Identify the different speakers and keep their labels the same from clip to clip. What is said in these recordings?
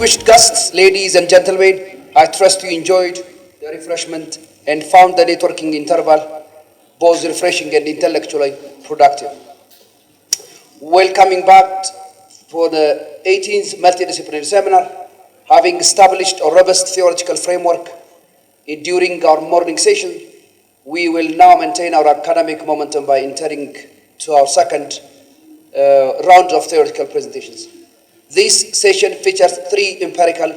Speaker 1: Distinguished guests, ladies and gentlemen, I trust you enjoyed the refreshment and found the networking interval both refreshing and intellectually productive. Welcoming back for the 18th Multidisciplinary Seminar, having established a robust theoretical framework during our morning session, we will now maintain our academic momentum by entering to our second round of theoretical presentations. This session features 3 empirical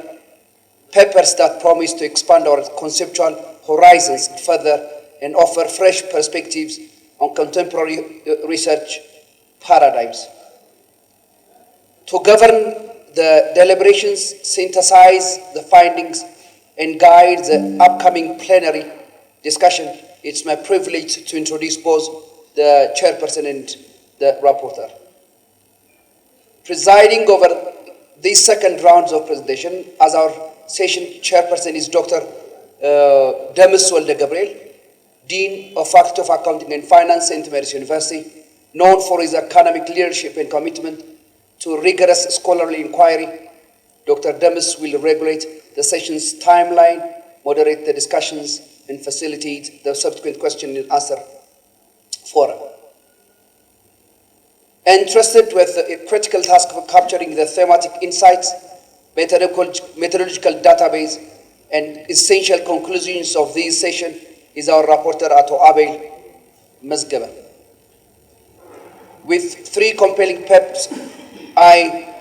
Speaker 1: papers that promise to expand our conceptual horizons further and offer fresh perspectives on contemporary research paradigms. To govern the deliberations, synthesize the findings, and guide the upcoming plenary discussion, it's my privilege to introduce both the chairperson and the rapporteur. Presiding over these second rounds of presentation as our session chairperson is Dr. Demis Gabriel, Dean of Faculty of Accounting and Finance, St. Mary's University, known for his academic leadership and commitment to rigorous scholarly inquiry. Dr. Demis will regulate the session's timeline, moderate the discussions, and facilitate the subsequent question and answer forum. Entrusted with the critical task of capturing the thematic insights, methodological database, and essential conclusions of this session is our rapporteur, Ato Abel Mazgaba. With 3 compelling papers, I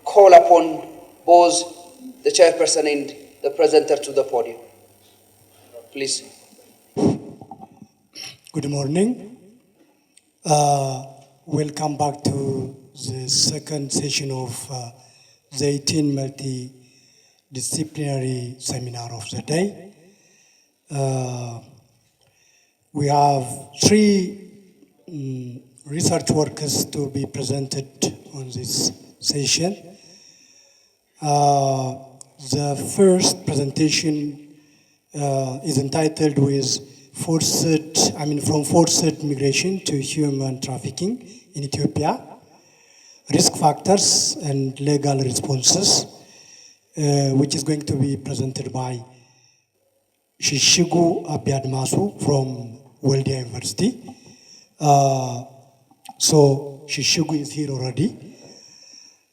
Speaker 1: call upon both the chairperson and the presenter to the podium. Please.
Speaker 2: Good morning. Welcome back to the second session of the 18th Multidisciplinary Seminar of the day. We have 3 research works to be presented on this session. The first presentation is entitled from forced migration to human trafficking in Ethiopia, risk factors and legal responses, which is going to be presented by Shishigu Abiadmasu from Waldia University. So Shishigu is here already.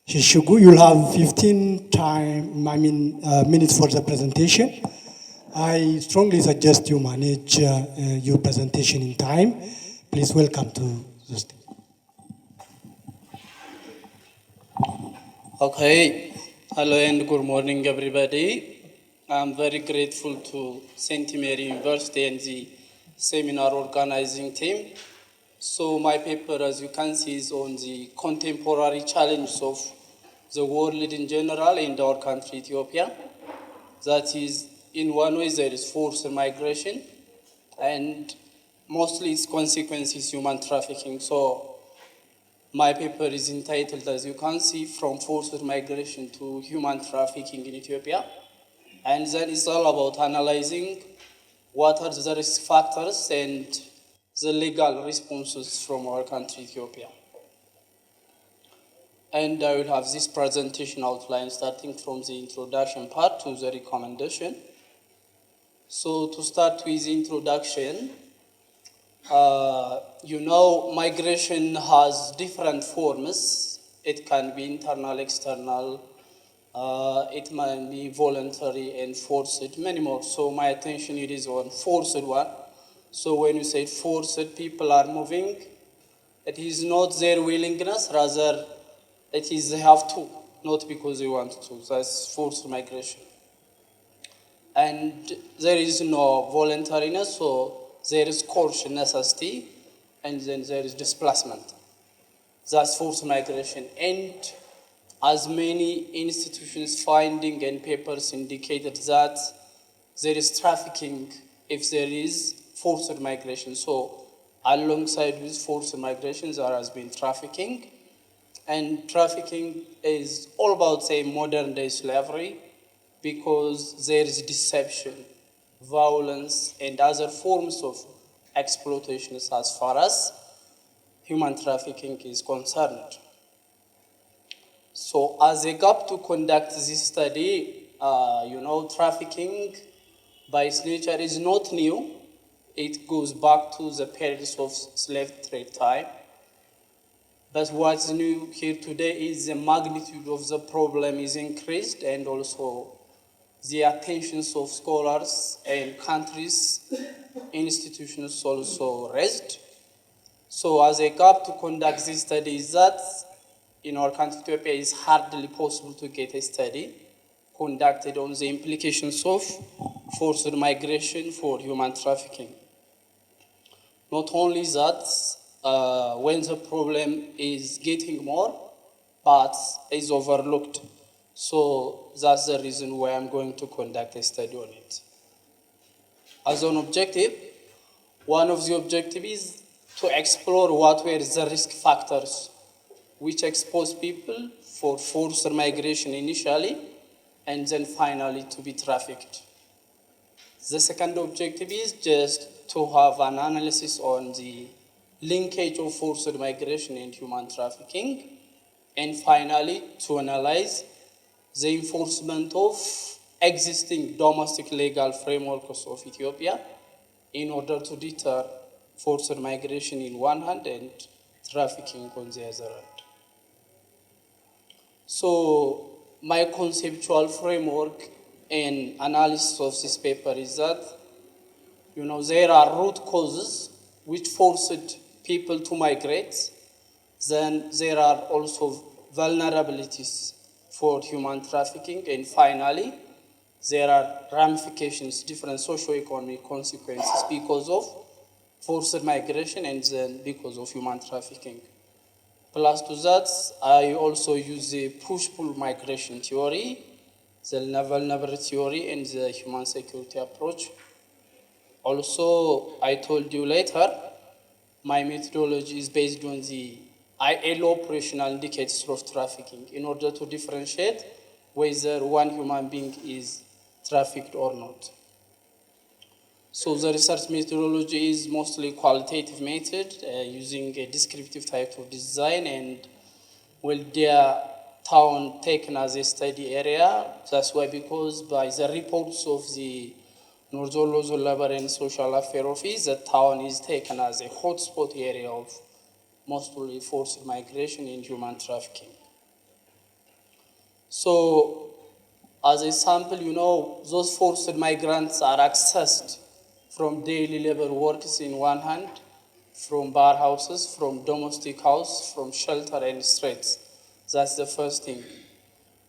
Speaker 2: Shishigu, you'll have 15 minutes for the presentation. I strongly suggest you manage your presentation in time. Please welcome to the stage.
Speaker 3: Okay. Hello and good morning, everybody. I'm very grateful to St. Mary University and the seminar organizing team. So my paper, as you can see, is on the contemporary challenges of the world in general and our country, Ethiopia. That is, in one way, there is forced migration, and mostly its consequences human trafficking. So my paper is entitled, as you can see, From Forced Migration to Human Trafficking in Ethiopia. And then it's all about analyzing what are the risk factors and the legal responses from our country, Ethiopia. And I will have this presentation outline starting from the introduction part to the recommendation. So to start with the introduction, migration has different forms. It can be internal, external, it might be voluntary and forced, many more. So my attention it is on forced one. So when you say forced, people are moving, it is not their willingness, rather it is they have to, not because they want to. That's forced migration. And there is no voluntariness, so there is coercion necessity, and then there is displacement. That's forced migration. And as many institutions finding and papers indicated that there is trafficking if there is forced migration. So alongside with forced migration, there has been trafficking. And trafficking is all about, say, modern day slavery, because there is deception, violence, and other forms of exploitation as far as human trafficking is concerned. So as a gap to conduct this study, trafficking by its nature is not new. It goes back to the periods of slave trade time. But what's new here today is the magnitude of the problem is increased, and also the attentions of scholars and countries, institutions also raised. So as a gap to conduct this study is that in our country, Ethiopia, it's hardly possible to get a study conducted on the implications of forced migration for human trafficking. Not only that, when the problem is getting more, but is overlooked. So that's the reason why I'm going to conduct a study on it. As an objective, one of the objectives is to explore what were the risk factors which expose people for forced migration initially and then finally to be trafficked. The second objective is just to have an analysis on the linkage of forced migration and human trafficking, and finally to analyze the enforcement of existing domestic legal frameworks of Ethiopia in order to deter forced migration in one hand and trafficking on the other hand. So my conceptual framework and analysis of this paper is that, there are root causes which forced people to migrate. Then there are also vulnerabilities for human trafficking. And finally, there are ramifications, different socio-economic consequences because of forced migration and then because of human trafficking. Plus to that, I also use the push-pull migration theory, the vulnerability theory, and the human security approach. Also, I told you later, my methodology is based on the ILO operational indicators of trafficking in order to differentiate whether one human being is trafficked or not. So the research methodology is mostly qualitative method using a descriptive type of design, and their town taken as a study area. That's why, because by the reports of the North Labor and Social Affairs Office, the town is taken as a hotspot area of mostly forced migration and human trafficking. So as a sample, those forced migrants are accessed from daily labor workers in one hand, from bar houses, from domestic house, from shelter and streets. That's the first thing.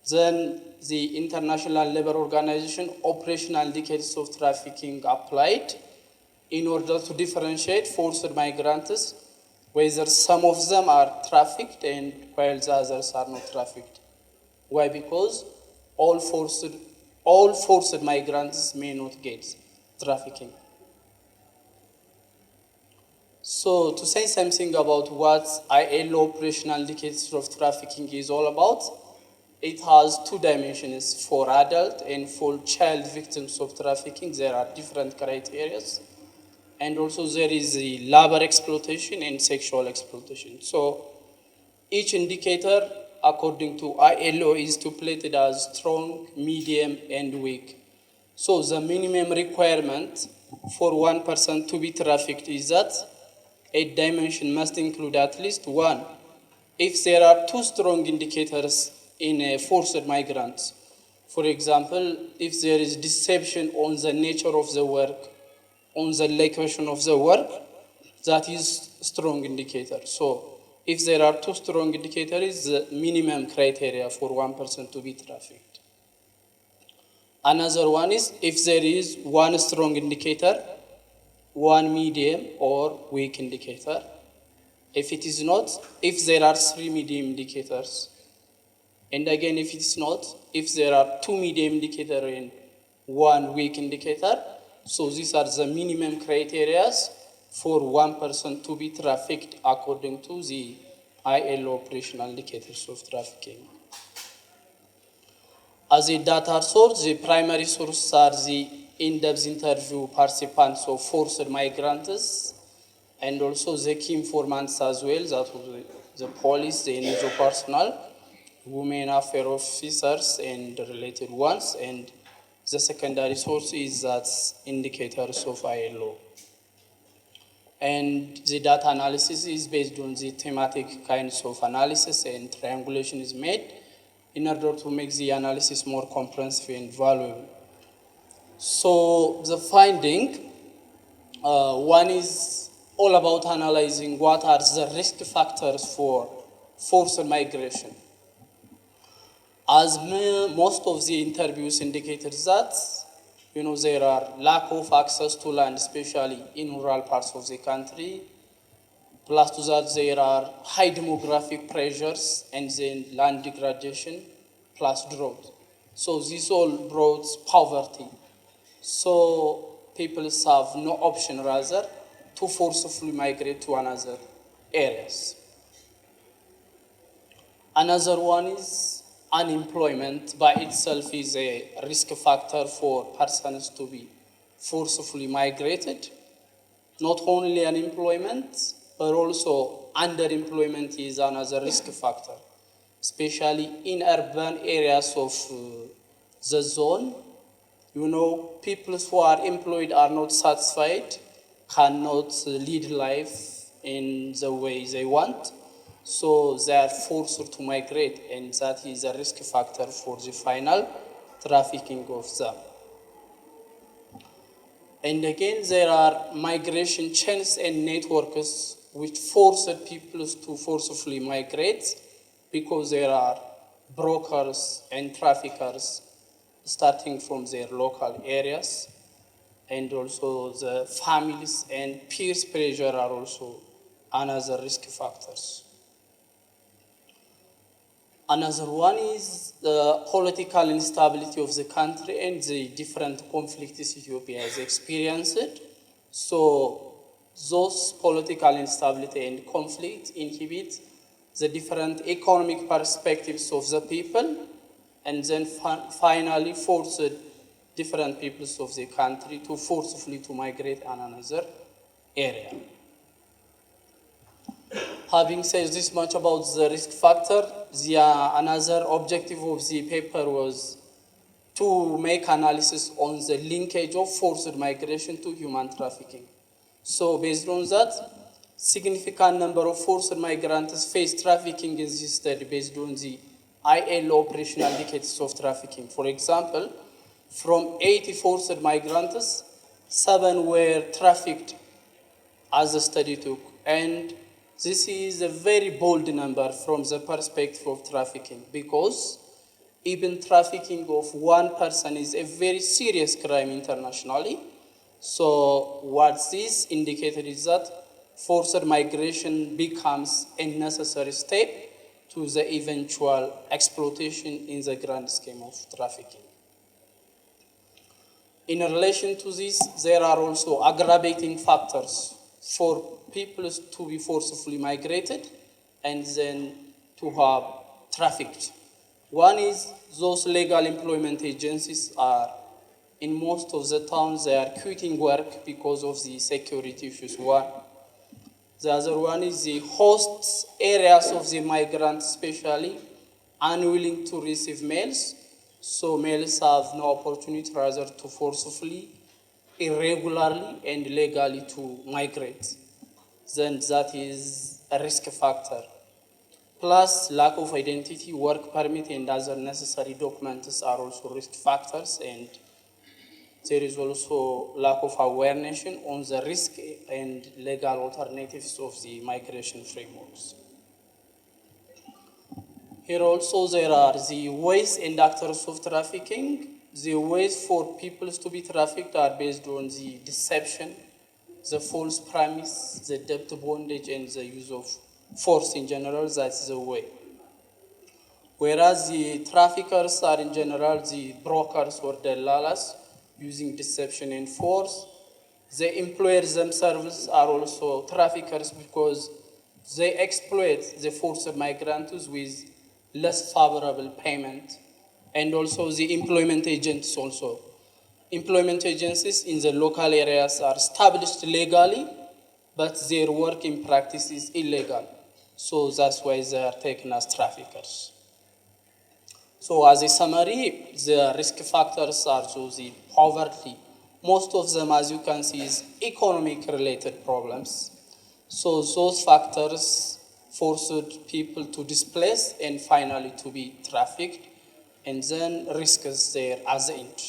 Speaker 3: Then the International Labour Organization operational indicators of trafficking applied in order to differentiate forced migrants, whether some of them are trafficked and while the others are not trafficked. Why? Because all forced migrants may not get trafficking. So to say something about what ILO operational indicators of trafficking is all about, it has two dimensions. For adult and for child victims of trafficking, there are different criteria. And also there is the labor exploitation and sexual exploitation. So each indicator, according to ILO, is stipulated as strong, medium, and weak. So the minimum requirement for one person to be trafficked is that a dimension must include at least one. If there are two strong indicators in a forced migrant, for example, if there is deception on the nature of the work, on the location of the work, that is strong indicator. So if there are two strong indicators, the minimum criteria for one person to be trafficked. Another one is if there is one strong indicator, one medium or weak indicator. If it is not, if there are three medium indicators. And again, if it's not, if there are two medium indicators and one weak indicator. So these are the minimum criteria for one person to be trafficked according to the ILO operational indicators of trafficking. As a data source, the primary sources are the in-depth interview participants of forced migrants and also the key informants as well, that was the police, the NGO personnel, women affairs officers and the related ones, and the secondary source is that indicators of ILO. And the data analysis is based on the thematic kinds of analysis, and triangulation is made in order to make the analysis more comprehensive and valuable. So the finding, one is all about analyzing what are the risk factors for forced migration. As most of the interviews indicated that, there are lack of access to land, especially in rural parts of the country. Plus to that, there are high demographic pressures and then land degradation plus drought. So this all brought poverty. So people have no option rather to forcefully migrate to another areas. Another one is unemployment by itself is a risk factor for persons to be forcefully migrated. Not only unemployment, but also underemployment is another risk factor, especially in urban areas of the zone. People who are employed are not satisfied, cannot lead life in the way they want. So they are forced to migrate, and that is a risk factor for the final trafficking of them. And again, there are migration chains and networks which force people to forcefully migrate because there are brokers and traffickers starting from their local areas, and also the families and peers pressure are also another risk factors. Another one is the political instability of the country and the different conflicts Ethiopia has experienced. So those political instability and conflict inhibit the different economic perspectives of the people, and then finally forced different peoples of the country to forcefully to migrate to another area. Having said this much about the risk factor, another objective of the paper was to make analysis on the linkage of forced migration to human trafficking. So based on that, significant number of forced migrants face trafficking in this study based on the ILO operational indicators of trafficking. For example, from 80 forced migrants, 7 were trafficked as the study took. And this is a very bold number from the perspective of trafficking, because even trafficking of one person is a very serious crime internationally. So what this indicated is that forced migration becomes a necessary step to the eventual exploitation in the grand scheme of trafficking. In relation to this, there are also aggravating factors for people to be forcefully migrated and then to have trafficked. One is those legal employment agencies are, in most of the towns, they are quitting work because of the security issues. One. The other one is the host areas of the migrants, especially unwilling to receive males. So males have no opportunity rather to forcefully, irregularly, and legally to migrate. Then that is a risk factor. Plus, lack of identity, work permit, and other necessary documents are also risk factors, and there is also lack of awareness on the risk and legal alternatives of the migration frameworks. Here also there are the ways and actors of trafficking. The ways for people to be trafficked are based on the deception, the false premise, the debt bondage, and the use of force in general. That's the way. Whereas the traffickers are in general the brokers or dalalas, using deception and force. The employers themselves are also traffickers because they exploit the forced migrants with less favorable payment. And also the employment agents also. Employment agencies in the local areas are established legally, but their work in practice is illegal. So that's why they are taken as traffickers. So as a summary, the risk factors are the poverty. Most of them, as you can see, is economic related problems. So those factors forced people to displace and finally to be trafficked, and then risk is there as the end.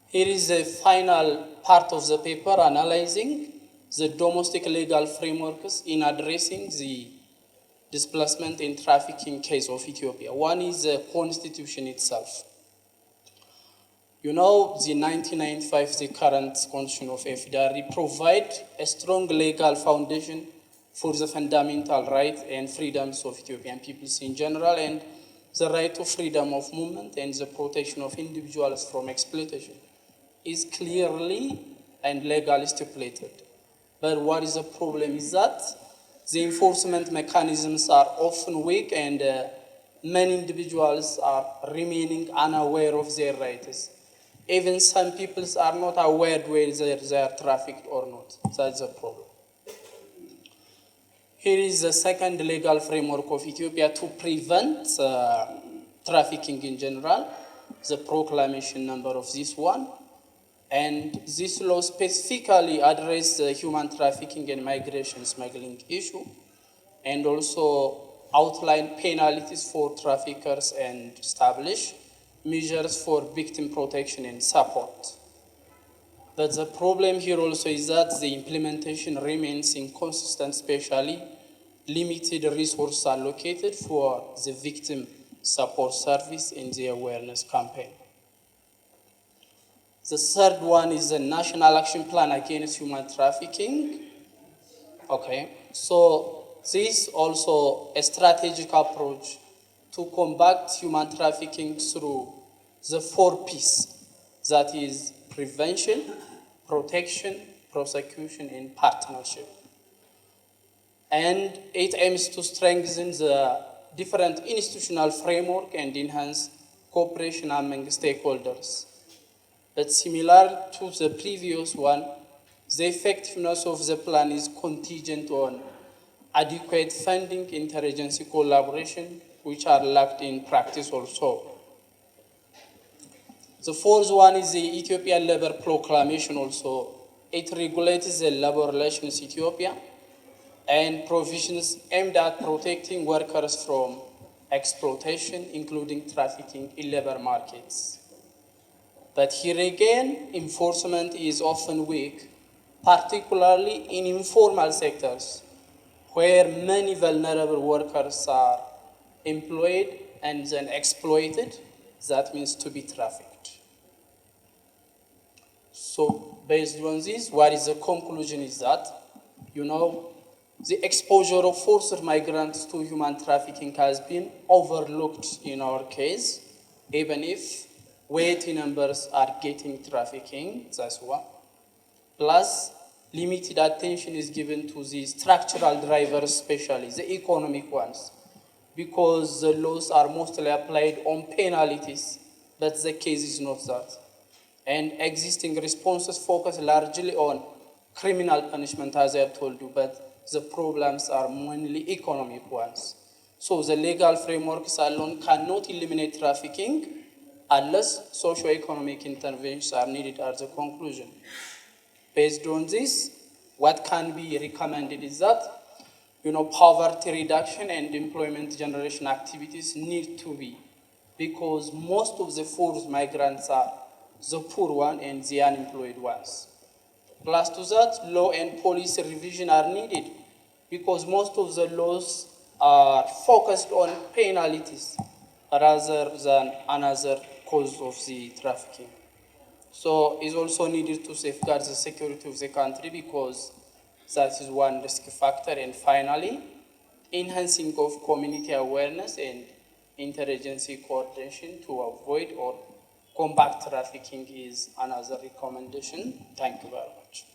Speaker 3: Here is the final part of the paper analyzing the domestic legal frameworks in addressing the displacement and trafficking case of Ethiopia. One is the constitution itself. You know, the 1995, the current constitution of FDR provide a strong legal foundation for the fundamental rights and freedoms of Ethiopian peoples in general, and the right to freedom of movement and the protection of individuals from exploitation is clearly and legally stipulated. But what is the problem is that the enforcement mechanisms are often weak, and many individuals are remaining unaware of their rights. Even some peoples are not aware whether they are trafficked or not. That's the problem. Here is the second legal framework of Ethiopia to prevent trafficking in general, the proclamation number of this one. And this law specifically addresses the human trafficking and migration smuggling issue, and also outline penalties for traffickers and establish measures for victim protection and support. But the problem here also is that the implementation remains inconsistent, especially limited resources allocated for the victim support service and the awareness campaign. The third one is the National Action Plan Against Human Trafficking. Okay, so this is also a strategic approach to combat human trafficking through the 4 P's, that is prevention, protection, prosecution, and partnership. And it aims to strengthen the different institutional framework and enhance cooperation among stakeholders. But similar to the previous one, the effectiveness of the plan is contingent on adequate funding, interagency collaboration, which are lacked in practice also. The fourth one is the Ethiopian Labor Proclamation also. It regulates the labor relations in Ethiopia and provisions aimed at protecting workers from exploitation, including trafficking in labor markets. But here again, enforcement is often weak, particularly in informal sectors, where many vulnerable workers are employed and then exploited. That means to be trafficked. So based on this, what is the conclusion is that, the exposure of forced migrants to human trafficking has been overlooked in our case, even if weighty numbers are getting trafficking, that's one. Plus, limited attention is given to the structural drivers, especially the economic ones, because the laws are mostly applied on penalties, but the case is not that. And existing responses focus largely on criminal punishment, as I have told you, but the problems are mainly economic ones. So the legal frameworks alone cannot eliminate trafficking unless socio-economic interventions are needed as a conclusion. Based on this, what can be recommended is that, poverty reduction and employment generation activities need to be, because most of the forced migrants are the poor one and the unemployed ones. Plus to that, law and policy revision are needed, because most of the laws are focused on penalties rather than another cause of the trafficking. So it's also needed to safeguard the security of the country, because that is one risk factor. And finally, enhancing of community awareness and interagency coordination to avoid or combat trafficking is another recommendation. Thank you very much.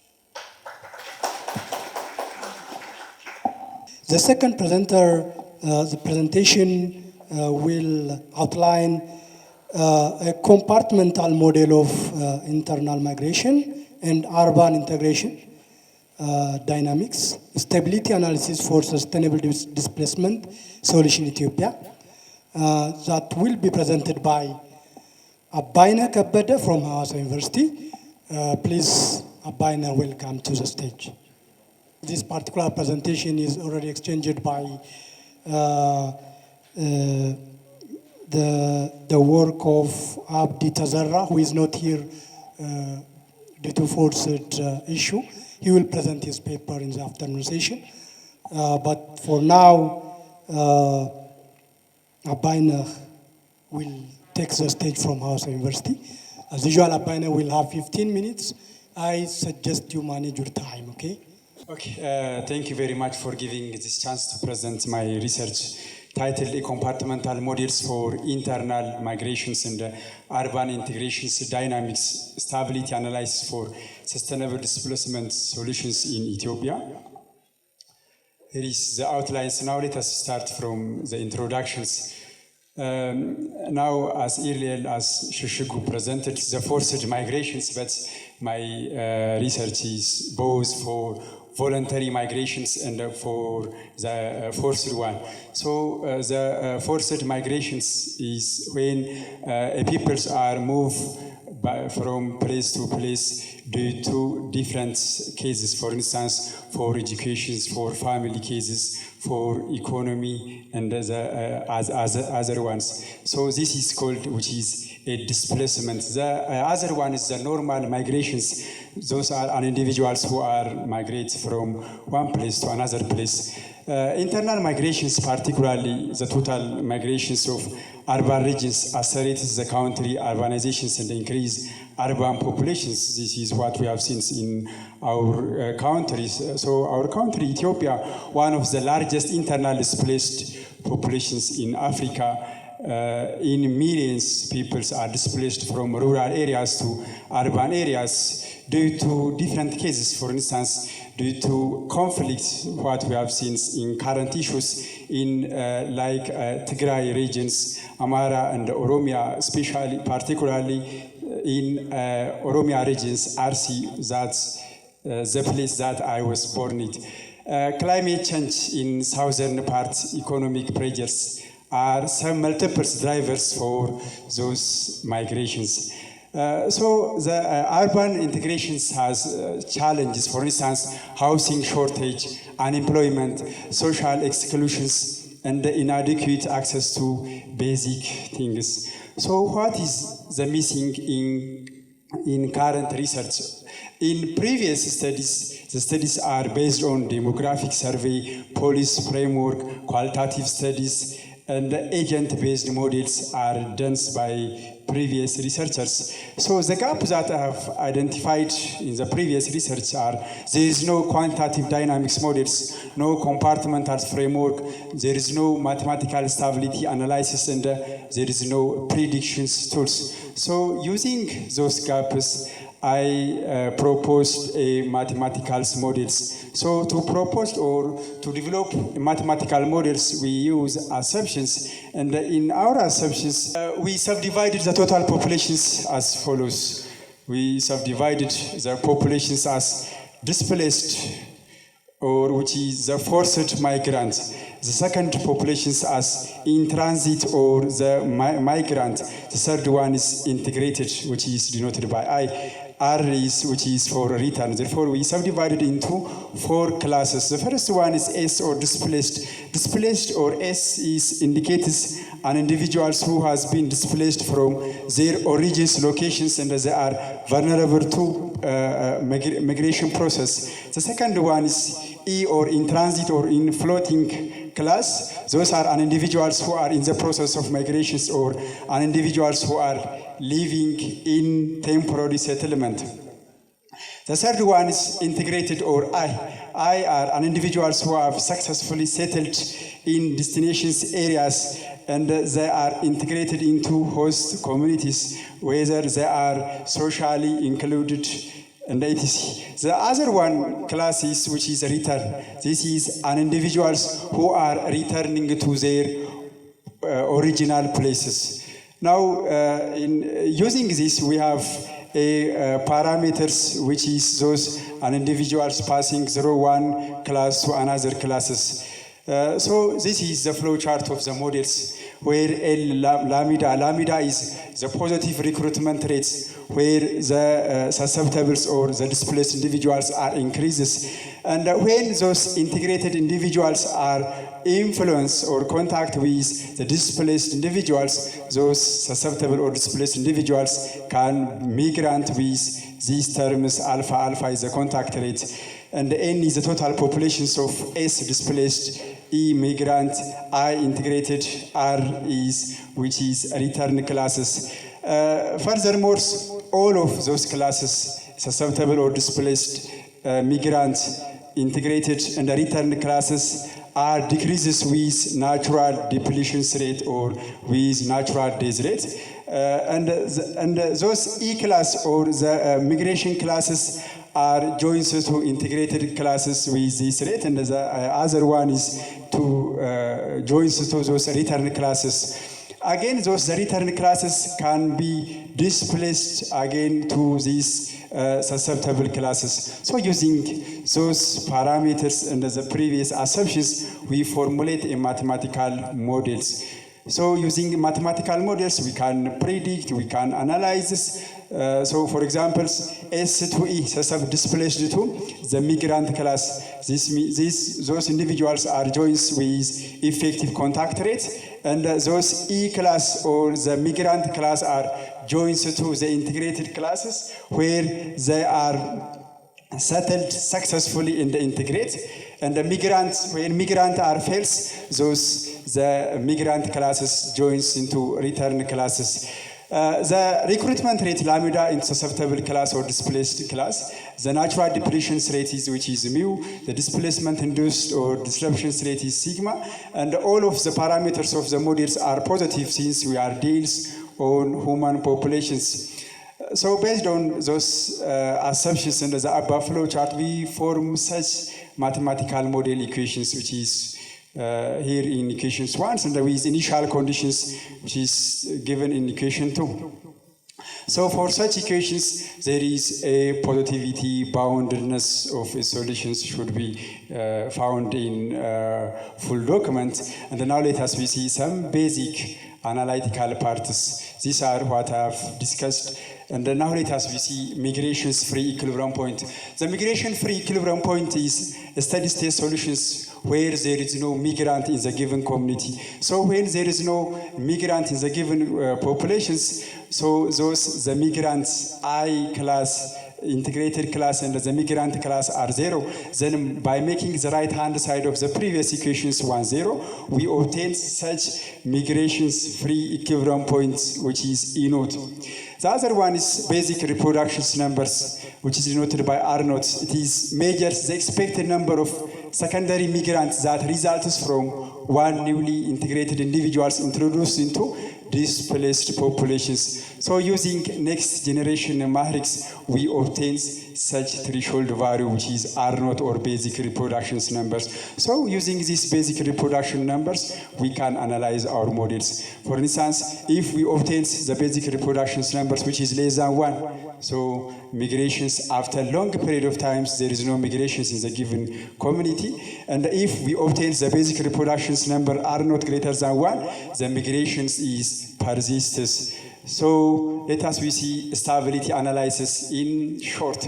Speaker 2: The second presenter, the presentation will outline a compartmental model of internal migration and urban integration dynamics, stability analysis for sustainable displacement solution Ethiopia. that will be presented by Abaina Kabede from Hawassa University. Please, Abaina, welcome to the stage. This particular presentation is already exchanged by the work of Abdi Tazarra, who is not here due to forced issue. He will present his paper in the afternoon session. But for now, Abaina will take the stage from Hawassa University. As usual, Abaina will have 15 minutes. I suggest you manage your time, okay?
Speaker 4: Okay, thank you very much for giving this chance to present my research titled Compartmental Models for Internal Migrations and Urban Integrations Dynamics Stability Analysis for Sustainable Displacement Solutions in Ethiopia. Here is the outlines. Now let us start from the introductions. Now, as earlier as Shishigu presented, the forced migrations, but my research is both for voluntary migrations and for the forced one. So the forced migrations is when peoples are moved from place to place due to different cases, for instance, for education, for family cases, for economy, and other ones. So this is called, which is a displacement. The other one is the normal migrations. Those are individuals who are migrate from one place to another place. Internal migrations, particularly the total migrations of urban regions, accelerates the country urbanizations and increase urban populations. This is what we have seen in our countries. So our country, Ethiopia, one of the largest internal displaced populations in Africa. In millions, people are displaced from rural areas to urban areas due to different cases. For instance, due to conflicts, what we have seen in current issues in Tigray regions, Amara and Oromia, especially, particularly in Oromia regions, RC, that's the place that I was born in. Climate change in southern parts, economic pressures, are some multiple drivers for those migrations. So the urban integrations has challenges, for instance, housing shortage, unemployment, social exclusions, and inadequate access to basic things. So what is the missing in current research? In previous studies, the studies are based on demographic survey, policy framework, qualitative studies, and agent-based models are done by previous researchers. So the gaps that I have identified in the previous research are there is no quantitative dynamics models, no compartmental framework, there is no mathematical stability analysis, and there is no predictions tools. So using those gaps, I proposed a mathematical models. So to propose or to develop mathematical models, we use assumptions. And in our assumptions, we subdivided the total populations as follows. We subdivided the populations as displaced, or which is the forced migrants. The second populations as in transit or the migrant. The third one is integrated, which is denoted by I. R is which is for return. Therefore, we subdivided into 4 classes. The first one is S or displaced. Displaced or S is indicates an individuals who has been displaced from their origins, locations, and they are vulnerable to migration process. The second one is E or in transit or in floating class. Those are an individuals who are in the process of migrations or an individuals who are living in temporary settlement. The third one is integrated or I. I are an individuals who have successfully settled in destinations areas and they are integrated into host communities, whether they are socially included and etc. The other one class is which is return. This is an individuals who are returning to their original places. Now, in using this, we have a parameters which is those an individuals passing through one class to another classes. So this is the flow chart of the models. where lambda is the positive recruitment rates, where the susceptibles or the displaced individuals are increases. And when those integrated individuals are influence or contact with the displaced individuals, those susceptible or displaced individuals can migrate with these terms. Alpha is the contact rate, and N is the total populations of S displaced, E migrant, I integrated, R is which is return classes. Furthermore, all of those classes, susceptible or displaced, migrant, integrated, and return classes are decreases with natural depletion rate or with natural death rate. And those E class or the migration classes are joins to integrated classes with this rate, and the other one is to joins to those return classes. Again, those return classes can be displaced again to these susceptible classes. So using those parameters and the previous assumptions, we formulate a mathematical models. So using mathematical models, we can predict, we can analyze this. So for example, S2E, displaced to the migrant class. Those individuals are joined with effective contact rate, and those E class or the migrant class are joined to the integrated classes where they are settled successfully in the integrate. And the migrants, when migrant are fails, the migrant classes joins into return classes. The recruitment rate lambda in susceptible class or displaced class, the natural depletion rate is which is mu, the displacement induced or disruption rate is sigma, and all of the parameters of the models are positive since we are deals on human populations. So based on those assumptions and the above flow chart, we form such mathematical model equations, which is here in equations 1, and with initial conditions, which is given in equation 2. So for such equations, there is a positivity boundedness of a solutions should be found in full document. And now let us see some basic analytical parts. These are what I have discussed. And now let us see migrations free equilibrium point. The migration free equilibrium point is a steady state solutions where there is no migrant in the given community. So when there is no migrant in the given populations, so the migrants I class, integrated class, and the migrant class are 0, then by making the right hand side of the previous equations 1, 0, we obtain such migrations free equilibrium points, which is E naught. The other one is basic reproduction numbers, which is denoted by R naught. It is measures the expected number of secondary migrants that results from one newly integrated individuals introduced into displaced populations. So using next generation matrix, we obtain such threshold value, which is R naught or basic reproduction numbers. So using these basic reproduction numbers, we can analyze our models. For instance, if we obtain the basic reproduction numbers, which is less than 1, so migrations after long period of times, there is no migrations in the given community. And if we obtain the basic reproduction number R naught greater than 1, the migrations is persistence. So let us see stability analysis in short.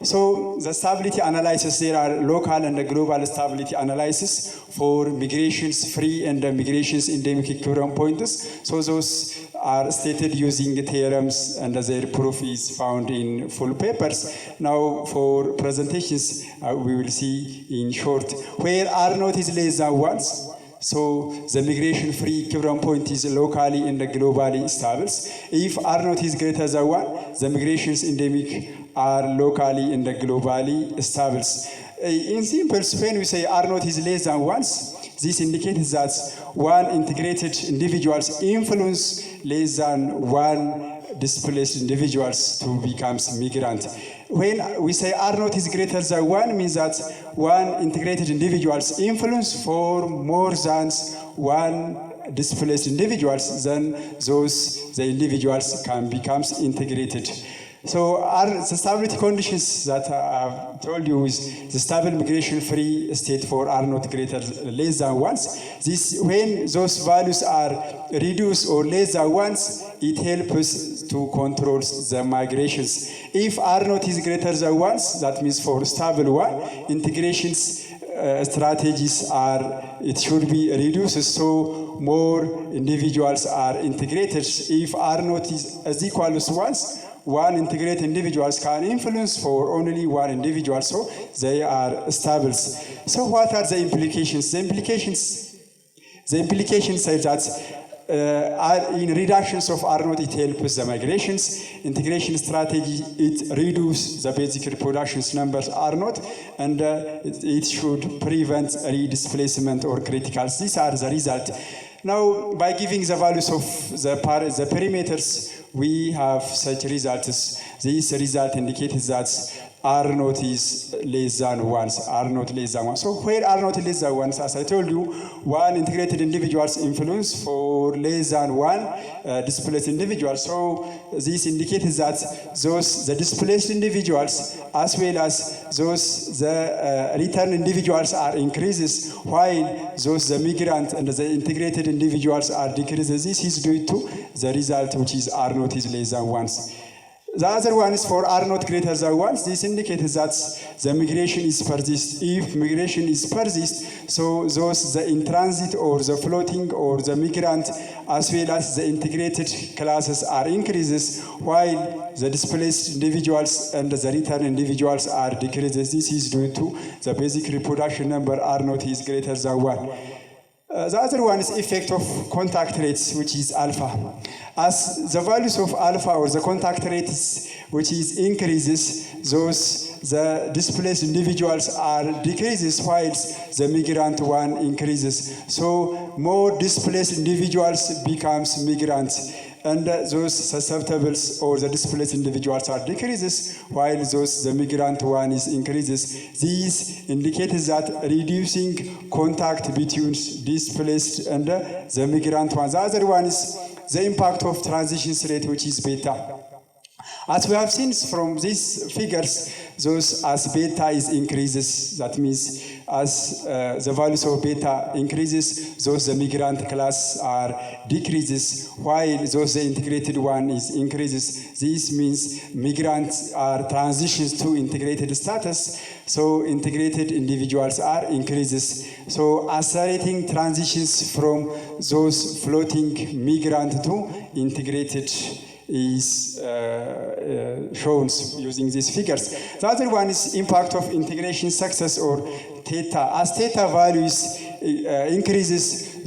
Speaker 4: So the stability analysis, there are local and global stability analysis for migrations free and migrations endemic equilibrium points. So those are stated using theorems, and their proof is found in full papers. Now for presentations, we will see in short where R naught is less than 1. So the migration free equilibrium point is locally and globally stable. If R naught is greater than 1, the migrations endemic are locally and globally stable. In simple, when we say R naught is less than 1, this indicates that one integrated individuals influence less than one displaced individuals to become migrant. When we say R naught is greater than 1, means that one integrated individuals influence for more than one displaced individuals, then the individuals can become integrated. So the stability conditions that I've told you is the stable migration-free state for R not greater less than 1. This when those values are reduced or less than 1, it helps to control the migrations. If R not is greater than 1, that means for stable 1, integrations strategies are, it should be reduced so more individuals are integrated. If R not is equal to 1, one integrated individuals can influence for only one individual, so they are stable. So what are the implications? The implications say that in reductions of R naught, it helps the migrations. Integration strategy, it reduces the basic reproduction numbers R naught, and it should prevent redisplacement or criticals. These are the results. Now, by giving the values of the perimeters, we have such results. This result indicates that R naught is less than 1, R naught less than 1. So where R naught less than 1, as I told you, one integrated individual's influence for less than 1 displaced individual. So this indicates that the displaced individuals as well as the return individuals are increases, while the migrant and the integrated individuals are decreases. This is due to the result, which is R naught is less than 1. The other one is for R naught greater than 1. This indicates that the migration is persist. If migration is persist, so the in transit or the floating or the migrant as well as the integrated classes are increases, while the displaced individuals and the return individuals are decreases. This is due to the basic reproduction number R naught is greater than 1. The other one is effect of contact rates, which is alpha. As the values of alpha or the contact rates, which is increases, the displaced individuals are decreases, whilst the migrant one increases. So more displaced individuals becomes migrants, and those susceptibles or the displaced individuals are decreases, while the migrant one is increases. This indicates that reducing contact between displaced and the migrant one. The other one is the impact of transitions rate, which is beta. As we have seen from these figures, as beta is increases, that means as the values of beta increases, the migrant class are decreases, while the integrated one is increases. This means migrants are transitions to integrated status, so integrated individuals are increases. So accelerating transitions from those floating migrant to integrated is shown using these figures. The other one is impact of integration success or theta. As theta values increases,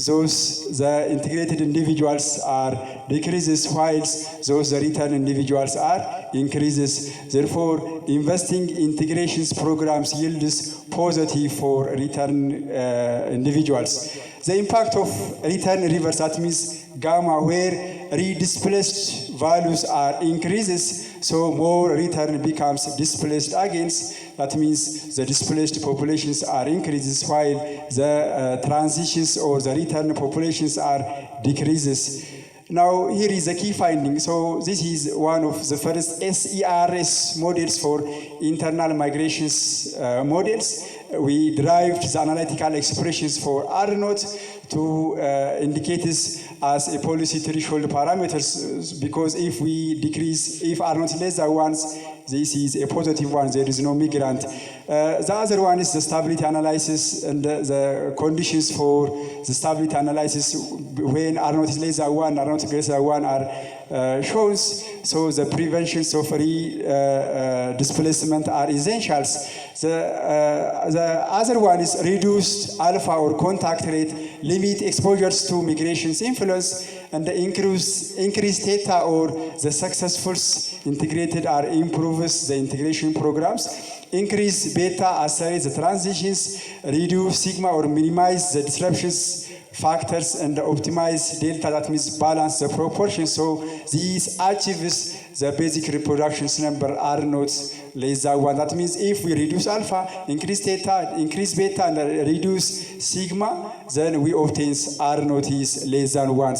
Speaker 4: the integrated individuals are decreases, whilst the return individuals are increases. Therefore, investing integrations programs yields positive for return individuals. The impact of return reverse, that means gamma, where redisplaced values are increases, so more return becomes displaced against. That means the displaced populations are increases, while the transitions or the return populations are decreases. Now, here is a key finding. So this is one of the first SERS models for internal migrations models. We derived the analytical expressions for R naught to indicate this as a policy threshold parameters, because if we decrease, if R naught less than 1, this is a positive one, there is no migrant. The other one is the stability analysis and the conditions for the stability analysis when R naught is less than 1, R naught greater than 1 are shown. So the preventions of displacement are essentials. The other one is reduced alpha or contact rate, limit exposures to migrations influence, and the increased theta or the successful integrated are improves the integration programs. Increase beta accelerates the transitions, reduce sigma or minimize the disruptions factors, and optimize delta, that means balance the proportion. So this achieves the basic reproduction number R naught less than 1. That means if we reduce alpha, increase theta, increase beta, and reduce sigma, then we obtain R naught is less than 1.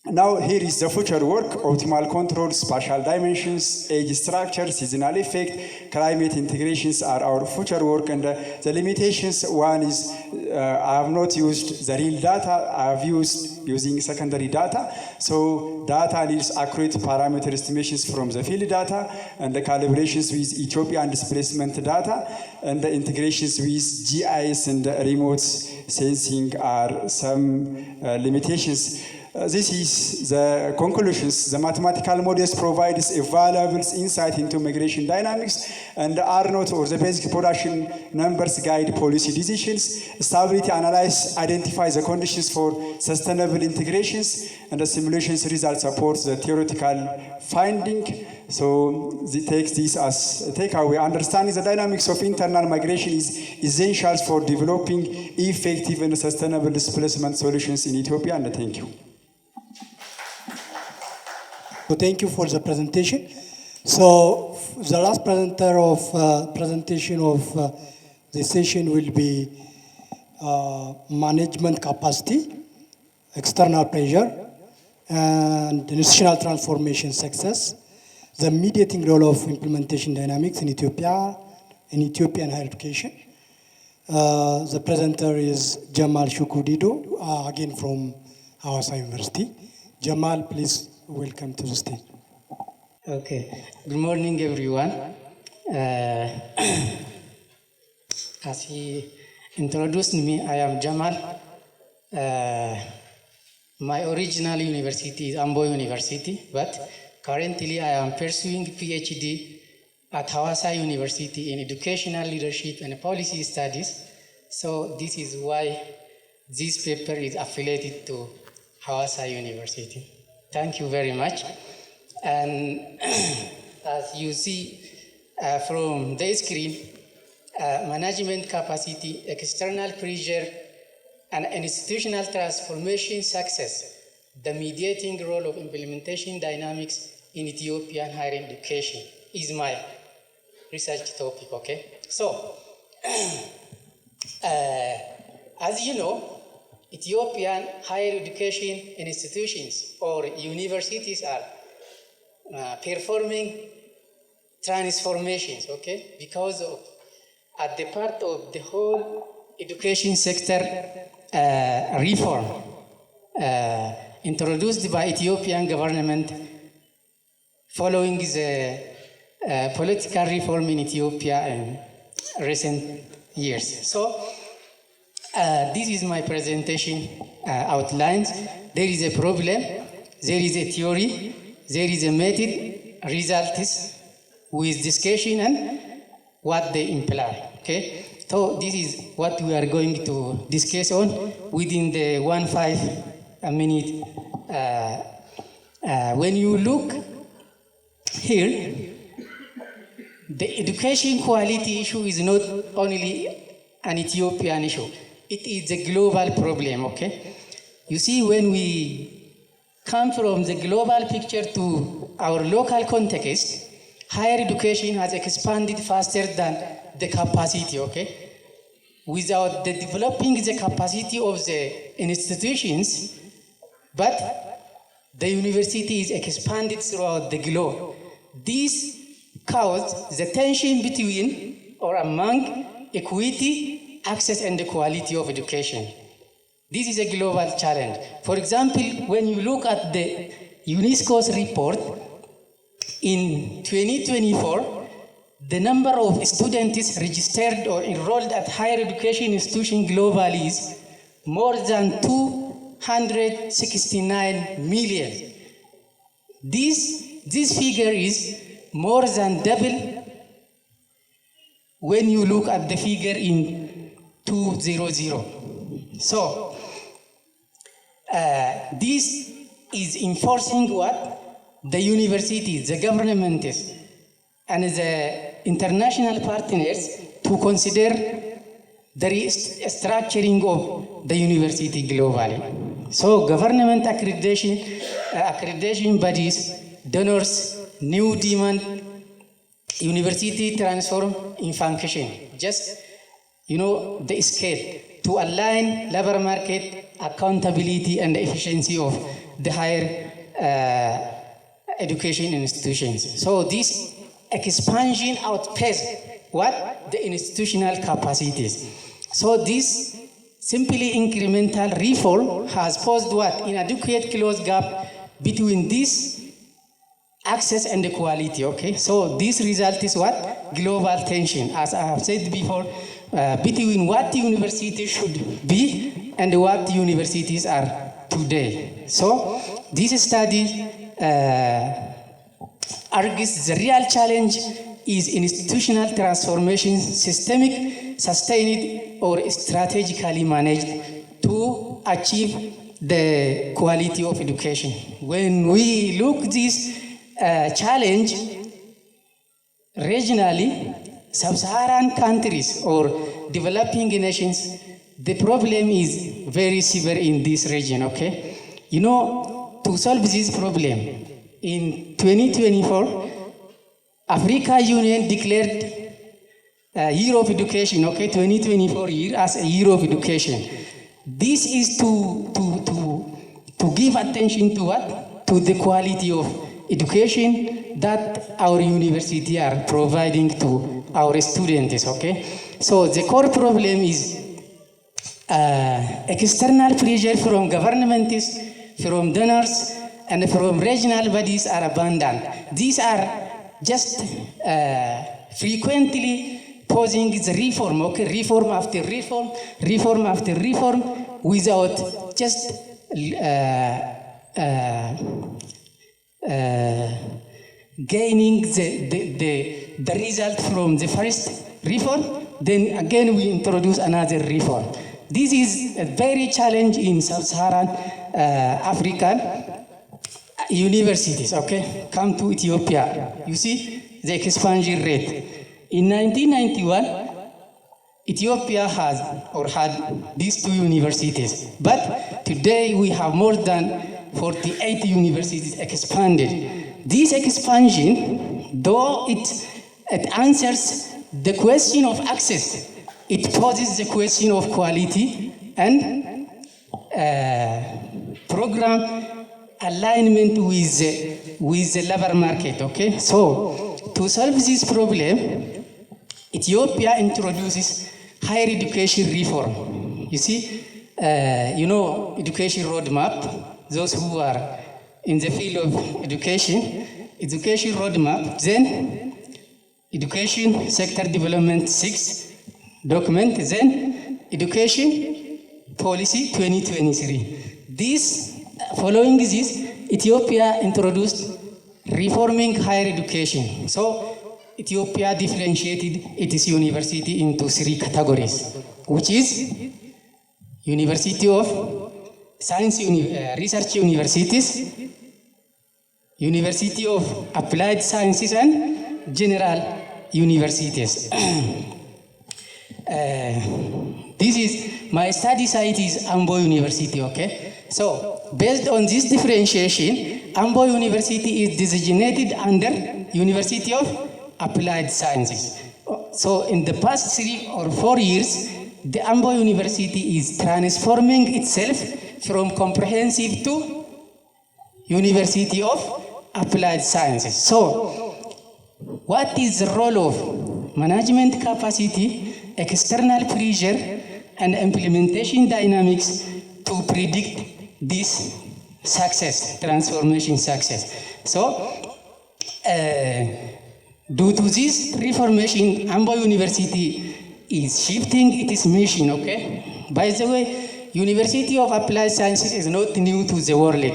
Speaker 4: Now here is the future work: optimal control, spatial dimensions, age structure, seasonal effect, climate integrations are our future work. And the limitations, one is I have not used the real data, I have used using secondary data. So data needs accurate parameter estimations from the field data, and the calibrations with Ethiopian displacement data, and the integrations with GIS and remote sensing are some limitations. This is the conclusions. The mathematical models provides a valuable insight into migration dynamics, and the R0 or the basic production numbers guide policy decisions. Stability analysis identifies the conditions for sustainable integrations, and the simulations results support the theoretical finding. So they take this as a takeaway. Understanding the dynamics of internal migration is essential for developing effective and sustainable displacement solutions in Ethiopia. And thank you.
Speaker 2: So thank you for the presentation. So the last presentation of the session will be management capacity, external pressure, and institutional transformation success, the mediating role of implementation dynamics in Ethiopia, in Ethiopian higher education. The presenter is Jamal Shukudido, again from Hawassa University. Jamal, please welcome to the stage.
Speaker 5: Okay. Good morning, everyone. As he introduced me, I am Jamal. My original university is Ambo University, but currently I am pursuing PhD at Hawassa University in Educational Leadership and Policy Studies. So this is why this paper is affiliated to Hawassa University. Thank you very much. And as you see from the screen, management capacity, external pressure, and institutional transformation success, the mediating role of implementation dynamics in Ethiopian higher education is my research topic, okay? So, as you know, Ethiopian higher education institutions or universities are performing transformations, okay? Because of, at the part of the whole education sector reform introduced by Ethiopian government following the political reform in Ethiopia in recent years. So, this is my presentation outlines. There is a problem, there is a theory, there is a method, results with discussion and what they imply, okay? So this is what we are going to discuss on within the 15 minute. When you look here, the education quality issue is not only an Ethiopian issue. It is a global problem, okay? You see, when we come from the global picture to our local context, higher education has expanded faster than the capacity, okay? Without the developing the capacity of the institutions, but the university is expanded throughout the globe. This caused the tension between or among equity, access, and the quality of education. This is a global challenge. For example, when you look at the UNESCO's report, in 2024, the number of students registered or enrolled at higher education institutions globally is more than 269 million. This figure is more than double when you look at the figure in 200. So, this is enforcing what? The universities, the governments, and the international partners to consider the restructuring of the university globally. So, government accreditation bodies, donors, new demand, university transform in function. Just, you know, the scale to align labor market accountability and efficiency of the higher education institutions. So this expansion outpaces what? The institutional capacities. So this simply incremental reform has posed what? Inadequate close gap between this access and the quality, okay? So this result is what? Global tension, as I have said before, between what universities should be and what universities are today. So this study argues the real challenge is institutional transformation, systemic, sustained, or strategically managed to achieve the quality of education. When we look this challenge regionally, sub-Saharan countries or developing nations, the problem is very severe in this region, okay? You know, to solve this problem, in 2024, Africa Union declared Year of Education, okay, 2024 year as a Year of Education. This is to give attention to what? To the quality of education that our university are providing to our students, okay? So the core problem is external pressure from governments, from donors, and from regional bodies are abundant. These are just frequently posing the reform, okay? Reform after reform, reform after reform, without just gaining the result from the first reform, then again we introduce another reform. This is a very challenge in sub-Saharan African universities, okay? Come to Ethiopia, you see the expansion rate. In 1991, Ethiopia had these two universities, but today we have more than 48 universities expanded. This expansion, though it answers the question of access, it poses the question of quality and program alignment with the labor market, okay? So, to solve this problem, Ethiopia introduces higher education reform. You see, you know, education roadmap, those who are in the field of education roadmap, then education sector development 6 document, then education policy 2023. This, following this, Ethiopia introduced reforming higher education. So Ethiopia differentiated its university into 3 categories, which is University of Science Research Universities, University of Applied Sciences, and General Universities. This is, my study site is Ambo University, okay? So, based on this differentiation, Ambo University is designated under University of Applied Sciences. So, in the past 3 or 4 years, the Ambo University is transforming itself from comprehensive to University of Applied Sciences. So, what is the role of management capacity, external pressure, and implementation dynamics to predict this success, transformation success? So, due to this reformation, Ambo University is shifting its mission, okay? By the way, University of Applied Sciences is not new to the world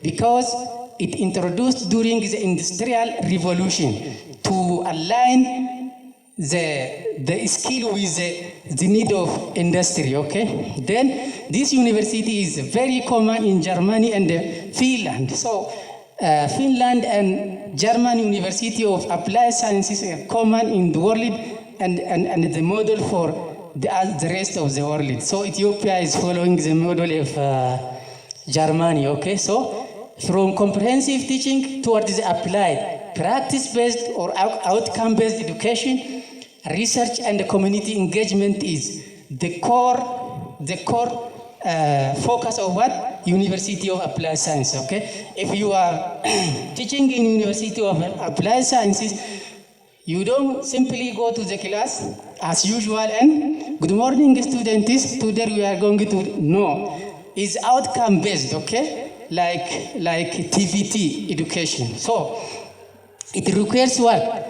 Speaker 5: because it introduced during the Industrial Revolution to align the skill with the need of industry, okay? Then this university is very common in Germany and Finland. So Finland and German University of Applied Sciences are common in the world and the model for the rest of the world. So Ethiopia is following the model of Germany, okay? So from comprehensive teaching towards the applied, practice-based or outcome-based education, research and community engagement is the core focus of what? University of Applied Science, okay? If you are teaching in University of Applied Sciences, you don't simply go to the class as usual and good morning students, today we are going to, no. It's outcome based, okay? Like TVT education. So it requires what?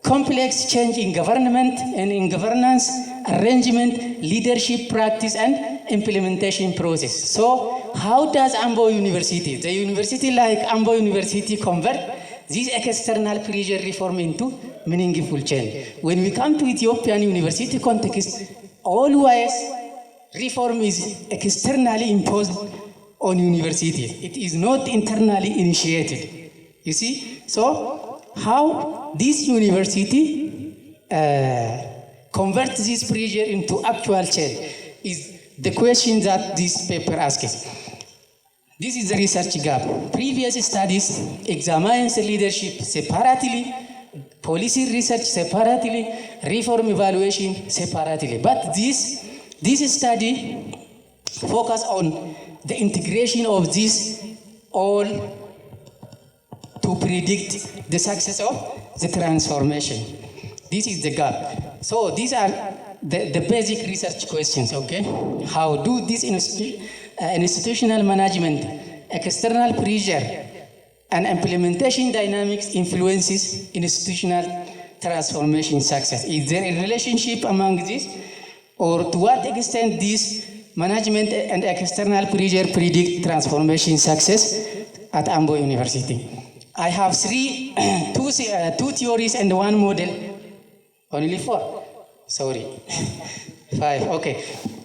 Speaker 5: Complex change in government and in governance, arrangement, leadership practice, and implementation process. So how does Ambo University, the university like Ambo University, convert this external pressure reform into meaningful change? When we come to Ethiopian university context, always reform is externally imposed on universities. It is not internally initiated. You see? So how this university converts this pressure into actual change is the question that this paper asks. This is the research gap. Previous studies examine leadership separately, policy research separately, reform evaluation separately. But this study focus on the integration of this all to predict the success of the transformation. This is the gap. So these are the basic research questions, okay? How do this institutional management, external pressure, and implementation dynamics influences institutional transformation success? Is there a relationship among these? Or to what extent this management and external pressure predict transformation success at Ambo University? I have two theories and one model. Only four. Sorry. 5. Okay.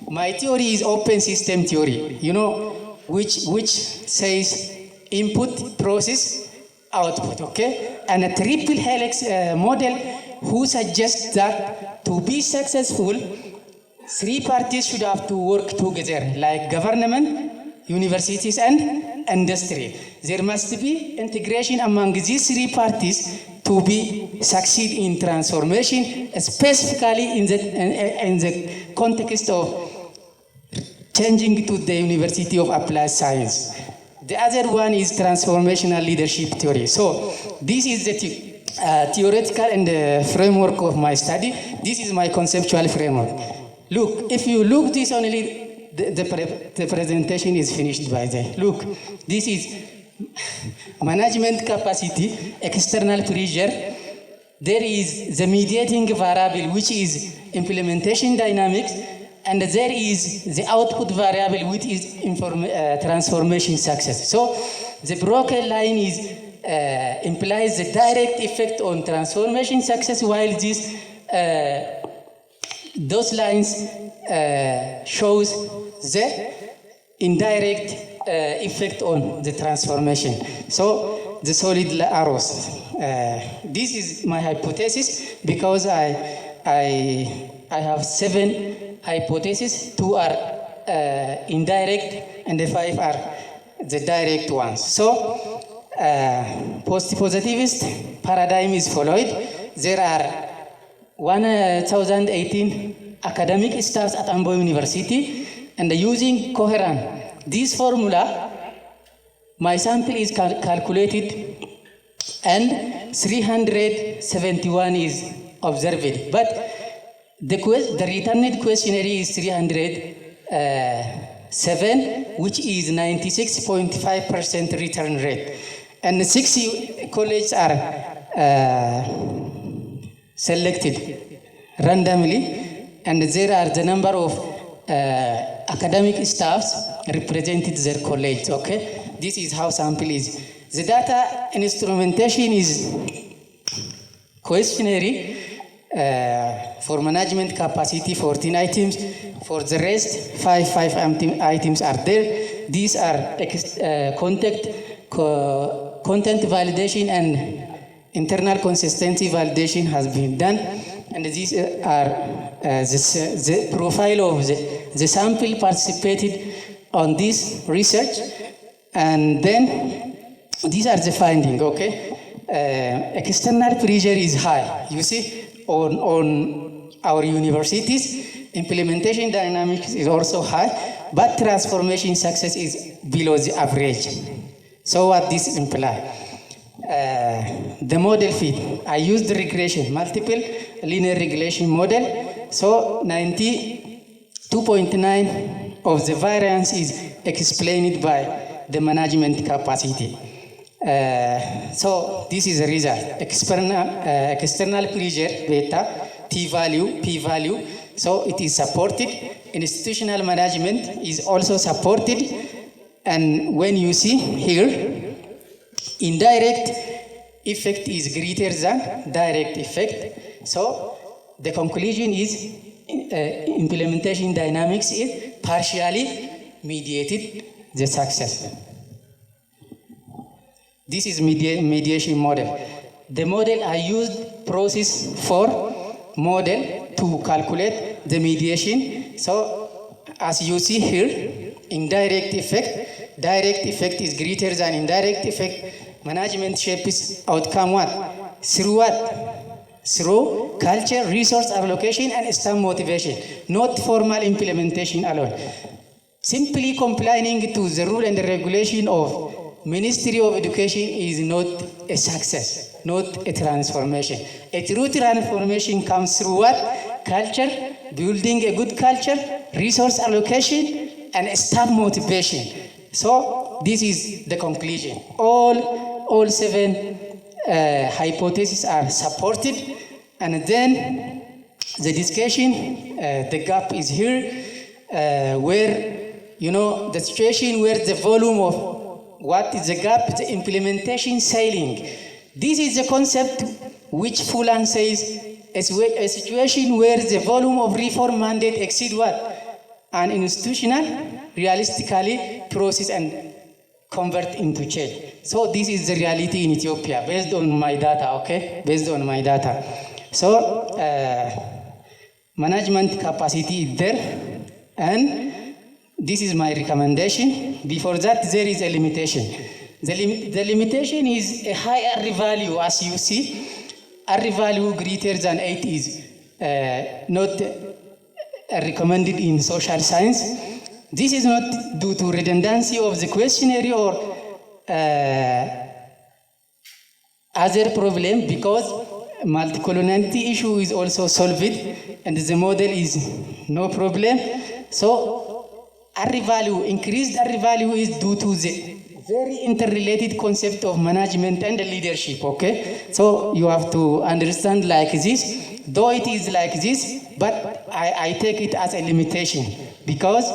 Speaker 5: My theory is open system theory. You know, which says input, process, output. Okay. And a triple helix model who suggests that to be successful, 3 parties should have to work together, like government, universities, and industry. There must be integration among these 3 parties to be succeed in transformation, specifically in the context of changing to the University of Applied Science. The other one is transformational leadership theory. So this is the theoretical and the framework of my study. This is my conceptual framework. Look, if you look this only, the presentation is finished by there. Look, this is management capacity, external pressure. There is the mediating variable, which is implementation dynamics, and there is the output variable, which is transformation success. So the broken line is implies the direct effect on transformation success, while this those lines shows the indirect effect on the transformation. So the solid arrows. This is my hypothesis because I have 7 hypotheses. 2 are indirect and the 5 are the direct ones. So post-positivist paradigm is followed. There are 1018 academic staffs at Ambo University, and using coherent this formula, my sample is calculated and 371 is observed. But the returned questionnaire is 307, which is 96.5% return rate. And 60 colleges are selected randomly, and there are the number of academic staffs represented their college. Okay, this is how sample is. The data instrumentation is questionnaire for management capacity, 14 items. For the rest, 5 items are there. These are content validation and internal consistency validation has been done, and these are the profile of the sample participated on this research, and then these are the findings. Okay, external pressure is high. You see, on our universities, implementation dynamics is also high, but transformation success is below the average. So what this imply? The model fit. I used the regression, multiple linear regression model. So 92.9 of the variance is explained by the management capacity. So this is the result. External pressure, beta, t-value, p-value. So it is supported. Institutional management is also supported. And when you see here, indirect effect is greater than direct effect. So the conclusion is implementation dynamics is partially mediated the success. This is mediation model. The model I used process for model to calculate the mediation. So as you see here, indirect effect, direct effect is greater than indirect effect. Management shapes outcome what? Through what? Through culture, resource allocation, and staff motivation, not formal implementation alone. Simply complying to the rule and the regulation of Ministry of Education is not a success, not a transformation. A true transformation comes through what? Culture, building a good culture, resource allocation, and staff motivation. So this is the conclusion. All 7 hypotheses are supported, and then the discussion, the gap is here, where the situation where the volume of what is the gap, the implementation ceiling. This is the concept which Fulan says a situation where the volume of reform mandate exceed what? An institutional realistically process and convert into change. So this is the reality in Ethiopia based on my data, okay? Based on my data. So management capacity is there, and this is my recommendation. Before that, there is a limitation. The limitation is a higher value, as you see. R value greater than 8 is not recommended in social science. This is not due to redundancy of the questionnaire or other problem, because multi-coloniality issue is also solved and the model is no problem. So R value, increased R value is due to the very interrelated concept of management and leadership, okay? So you have to understand like this, though it is like this, but I take it as a limitation because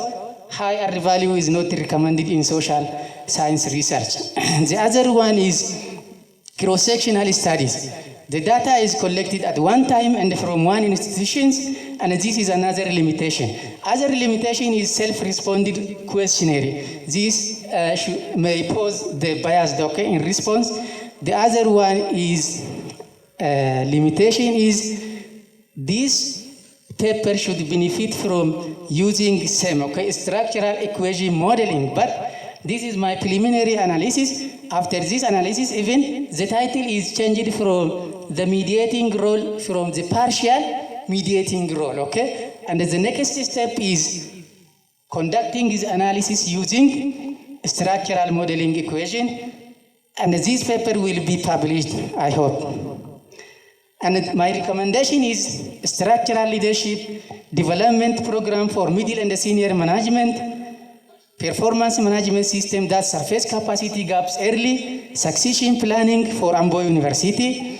Speaker 5: high R value is not recommended in social science research. The other one is cross-sectional studies. The data is collected at one time and from one institution, and this is another limitation. Other limitation is self-responded questionnaire. This may pose the bias, okay, in response. The other one is limitation is this paper should benefit from using SEM, okay, structural equation modeling, but this is my preliminary analysis. After this analysis, even the title is changed from the mediating role from the partial mediating role, okay? And the next step is conducting this analysis using structural modeling equation, and this paper will be published, I hope. And my recommendation is structural leadership development program for middle and senior management, performance management system that surface capacity gaps early, succession planning for Ambo University,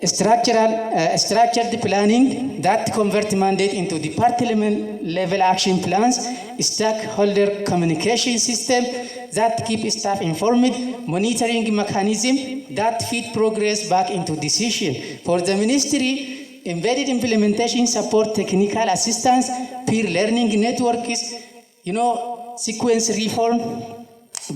Speaker 5: structured planning that convert mandate into department level action plans, stakeholder communication system that keep staff informed, monitoring mechanism that feed progress back into decision. For the ministry, embedded implementation support, technical assistance, peer learning networks, sequence reform,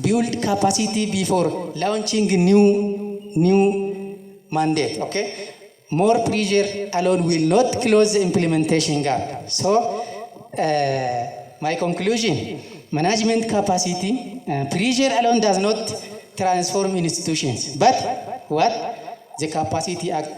Speaker 5: build capacity before launching new mandate, okay? More pressure alone will not close the implementation gap. So, my conclusion, management capacity, pressure alone does not transform institutions, but what? The capacity act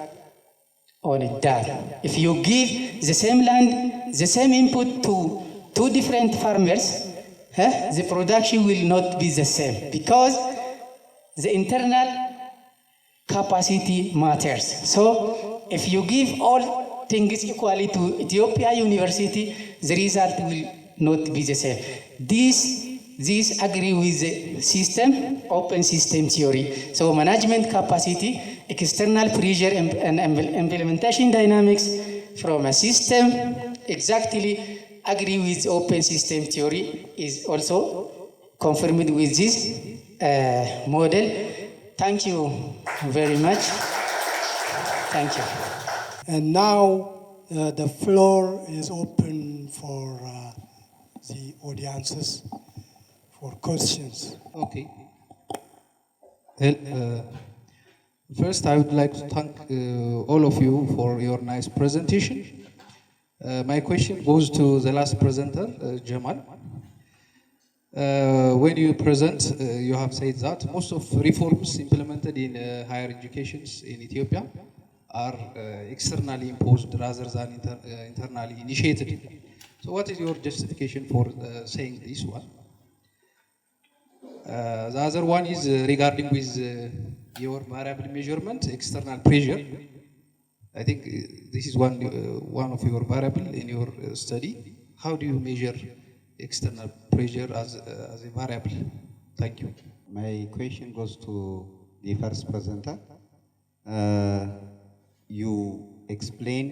Speaker 5: on it does. If you give the same land, the same input to two different farmers, the production will not be the same because the internal capacity matters. So if you give all things equally to Ethiopia University, the result will not be the same. This agree with the system, open system theory. So management capacity, external pressure and implementation dynamics from a system exactly agree with open system theory is also confirmed with this model. Thank you very much. Thank you.
Speaker 2: And now the floor is open for the audiences for questions.
Speaker 6: Okay. Well, first, I would like to thank all of you for your nice presentation. My question goes to the last presenter, Jamal. When you present, you have said that most of reforms implemented in higher educations in Ethiopia are externally imposed rather than internally initiated. So what is your justification for saying this one? The other one is regarding with your variable measurement, external pressure. I think this is one of your variable in your study. How do you measure external pressure as a variable? Thank you.
Speaker 7: My question goes to the first presenter. You explain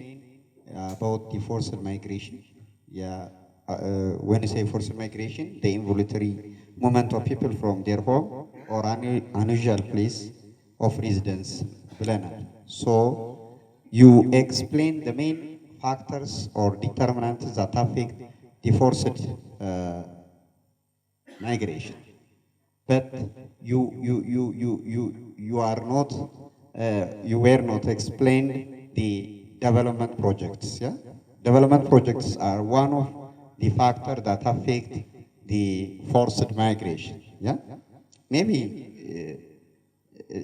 Speaker 7: about the forced migration. Yeah. When you say forced migration, the involuntary movement of people from their home or unusual place of residence. So you explain the main factors or determinants that affect the forced migration. But you were not explained the development projects. Yeah, development projects are one of the factors that affect the forced migration. Yeah, maybe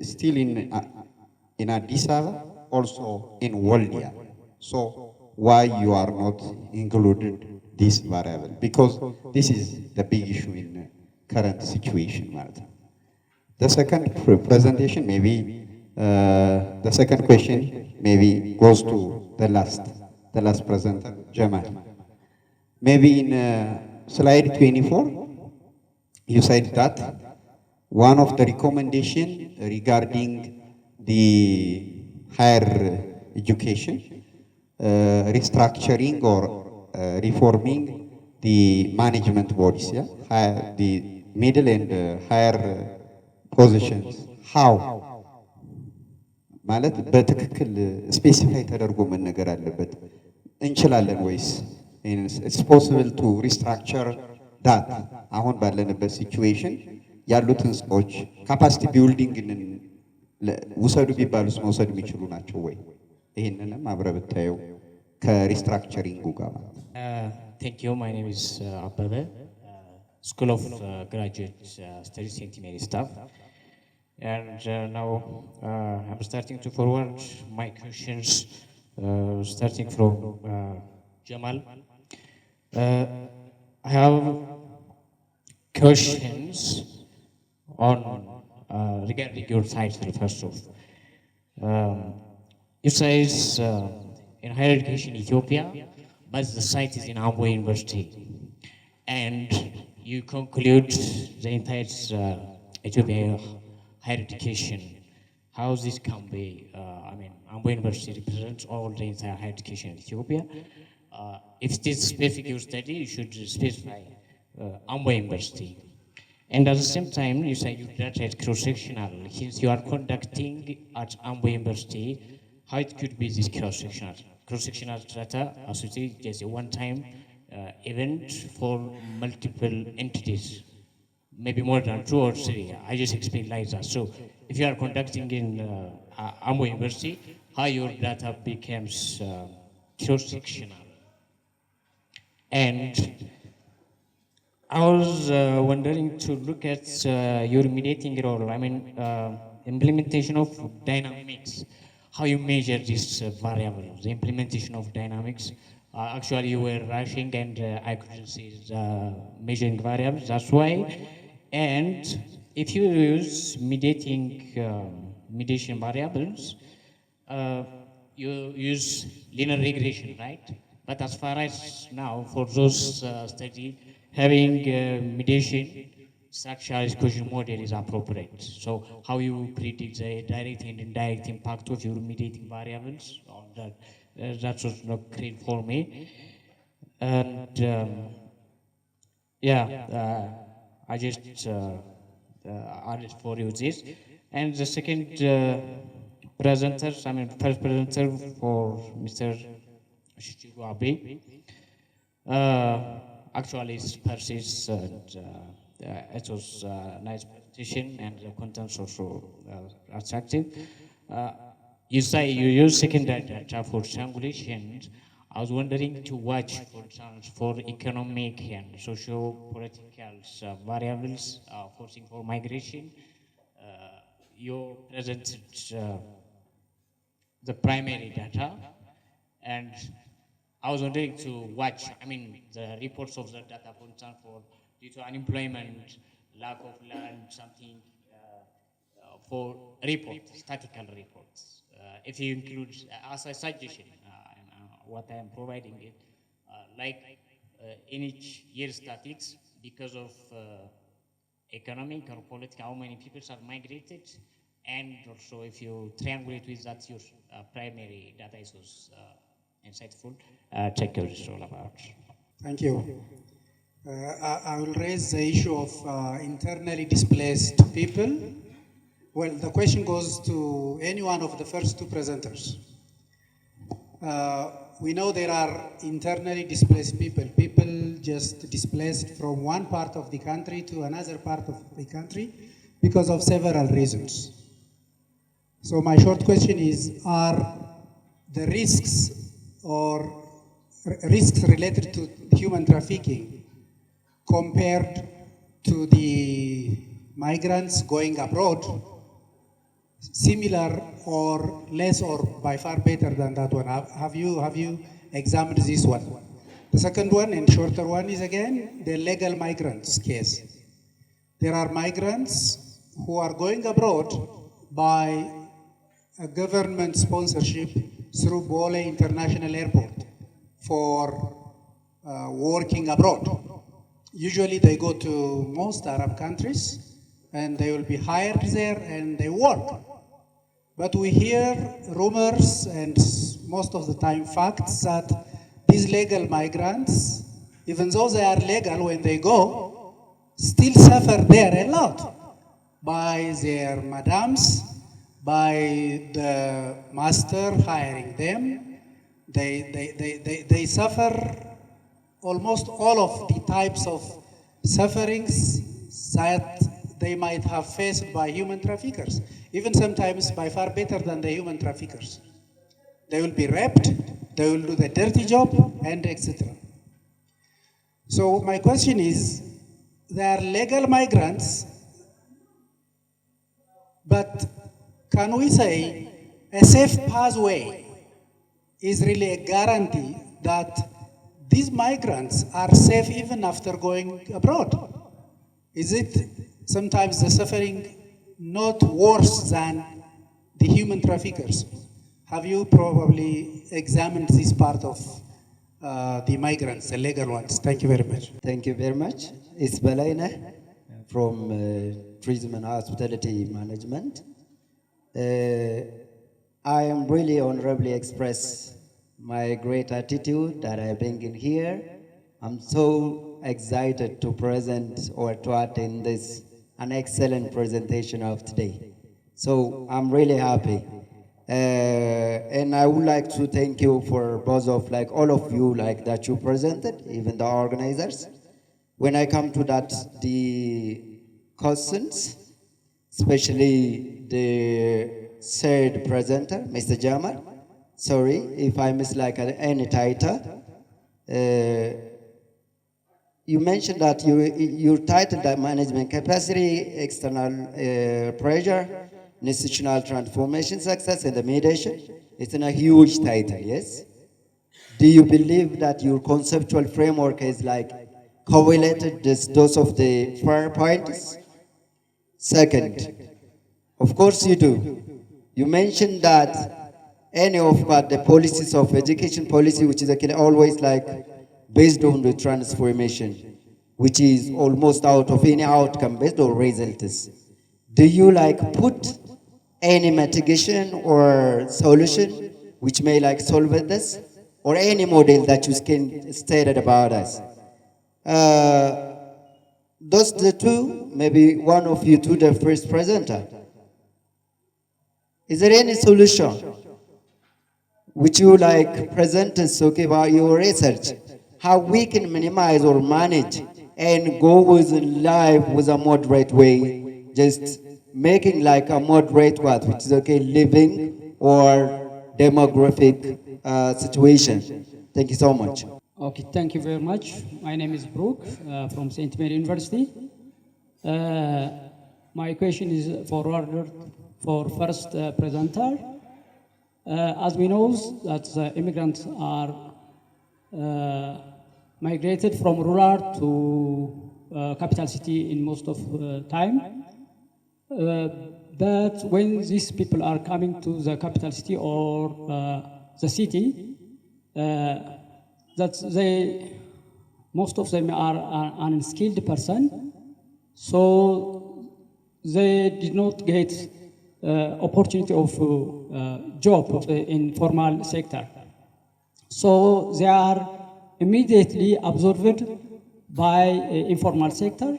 Speaker 7: still in Addis Ababa, also in Waldia. So why you are not included this variable? Because this is the big issue in current situation, Martha. The second presentation, maybe the second question, maybe goes to the last presenter, Jamal. Maybe in slide 24, you said that one of the recommendation regarding the higher education, restructuring or reforming the management bodies, yeah? The middle and higher positions. How? ማለት በትክክል ስፔሲፋይ ተደርጎ መነገር አለበት። እንችላለን ወይስ it's possible to restructure that አሁን ባለንበት ሲቹዌሽን ያሉትን ሰዎች ካፓሲቲ ቢልዲንግን ውሰዱ ቢባሉስ መውሰድ የሚችሉ ናቸው ወይ? ይሄንንም አብረህ ብታየው ከሪስትራክቸሪንጉ ጋር ማለት ነው።
Speaker 8: Thank you. My name is Abebe, School of Graduate Studies St. Mary staff. And now I'm starting to forward my questions, starting from Jamal. I have questions on regarding your title first off. You say in higher education Ethiopia, but the site is in Ambo University, and you conclude the entire Ethiopia higher education. How this can be? I mean, Ambo University represents all the entire higher education in Ethiopia. If it is specific your study, you should specify Ambo University. And at the same time, you say you data at cross-sectional. Since you are conducting at Ambo University, how it could be this cross-sectional? Cross-sectional data associated as a one-time event for multiple entities, maybe more than 2 or 3. I just explained like that. So if you are conducting in Ambo University, how your data becomes cross-sectional. And I was wondering to look at your mediating role, I mean, implementation of dynamics, how you measure this variable, the implementation of dynamics Actually, you were rushing and I couldn't see the measuring variables, that's why. And if you use mediation variables, uh, you use linear regression, right? But as far as now, for those study, having mediation structural equation model is appropriate. So how you predict the direct and indirect impact of your mediating variables on that, that was not clear for me. And yeah, I just added for you this. And the second presenter, I mean, first presenter for Mr. Shichigo Abe. Actually, it's Persis, and it was a nice presentation, and the contents also attractive. You say you use secondary data for triangulation. I was wondering to watch, for instance, for economic and socio-political variables forcing for migration. You presented the primary data, and I was wondering to watch, I mean, the reports of the data, for instance, for due to unemployment, lack of land, something for reports, statistical reports. If you include, as a suggestion, what I am providing it, like in each year statistics, because of economic or political, how many people are migrated, and also if you triangulate with that, your primary data is insightful. Check your it's all about.
Speaker 9: Thank you. I will raise the issue of internally displaced people. Well, the question goes to any one of the first two presenters. We know there are internally displaced people, people just displaced from one part of the country to another part of the country because of several reasons. So my short question is, are the risks or risks related to human trafficking compared to the migrants going abroad similar or less or by far better than that one? Have you examined this one? The second one and shorter one is again the legal migrants case. There are migrants who are going abroad by a government sponsorship through Bole International Airport for working abroad. Usually they go to most Arab countries and they will be hired there and they work. But we hear rumors and most of the time facts that these legal migrants, even though they are legal when they go, still suffer there a lot by their madams, by the master hiring them. They suffer almost all of the types of sufferings that they might have faced by human traffickers, even sometimes by far better than the human traffickers. They will be raped, they will do the dirty job, and etc. So my question is, they are legal migrants, but can we say a safe pathway is really a guarantee that these migrants are safe even after going abroad? Is it sometimes the suffering not worse than the human traffickers? Have you probably examined this part of the migrants, the legal ones? Thank you very much.
Speaker 10: Thank you very much. It's Balaina from Tourism and Hospitality Management. I am really honorably express my great attitude that I bring in here. I'm so excited to present or to attend this an excellent presentation of today. So I'm really happy. And I would like to thank you for both of all of you that you presented, even the organizers. When I come to that, the questions, especially the third presenter, Mr. Jamal. Sorry if I miss any title. You mentioned that you titled that management capacity, external pressure, institutional transformation success, and the mediation. It's in a huge title, yes? do you believe that your conceptual framework is like correlated those of the prior points? Second, of course you do. You mentioned that any of the policies of education policy, which is actually always like based on the transformation, which is almost out of any outcome based on results. Do you like put any mitigation or solution which may like solve this, or any model that you can stated about us? Those the two, maybe one of you two, the first presenter. Is there any solution which you like present us, okay, about your research, how we can minimize or manage and go with life with a moderate way, just making like a moderate what, which is okay, living or demographic situation. Thank you so much.
Speaker 11: Okay, thank you very much. My name is Brooke from St. Mary University. My question is forwarded for first presenter. As we know that immigrants are migrated from rural to capital city in most of time. But when these people are coming to the capital city or the city, that most of them are unskilled person, so they did not get opportunity of job in formal sector. So they are immediately absorbed by informal sector.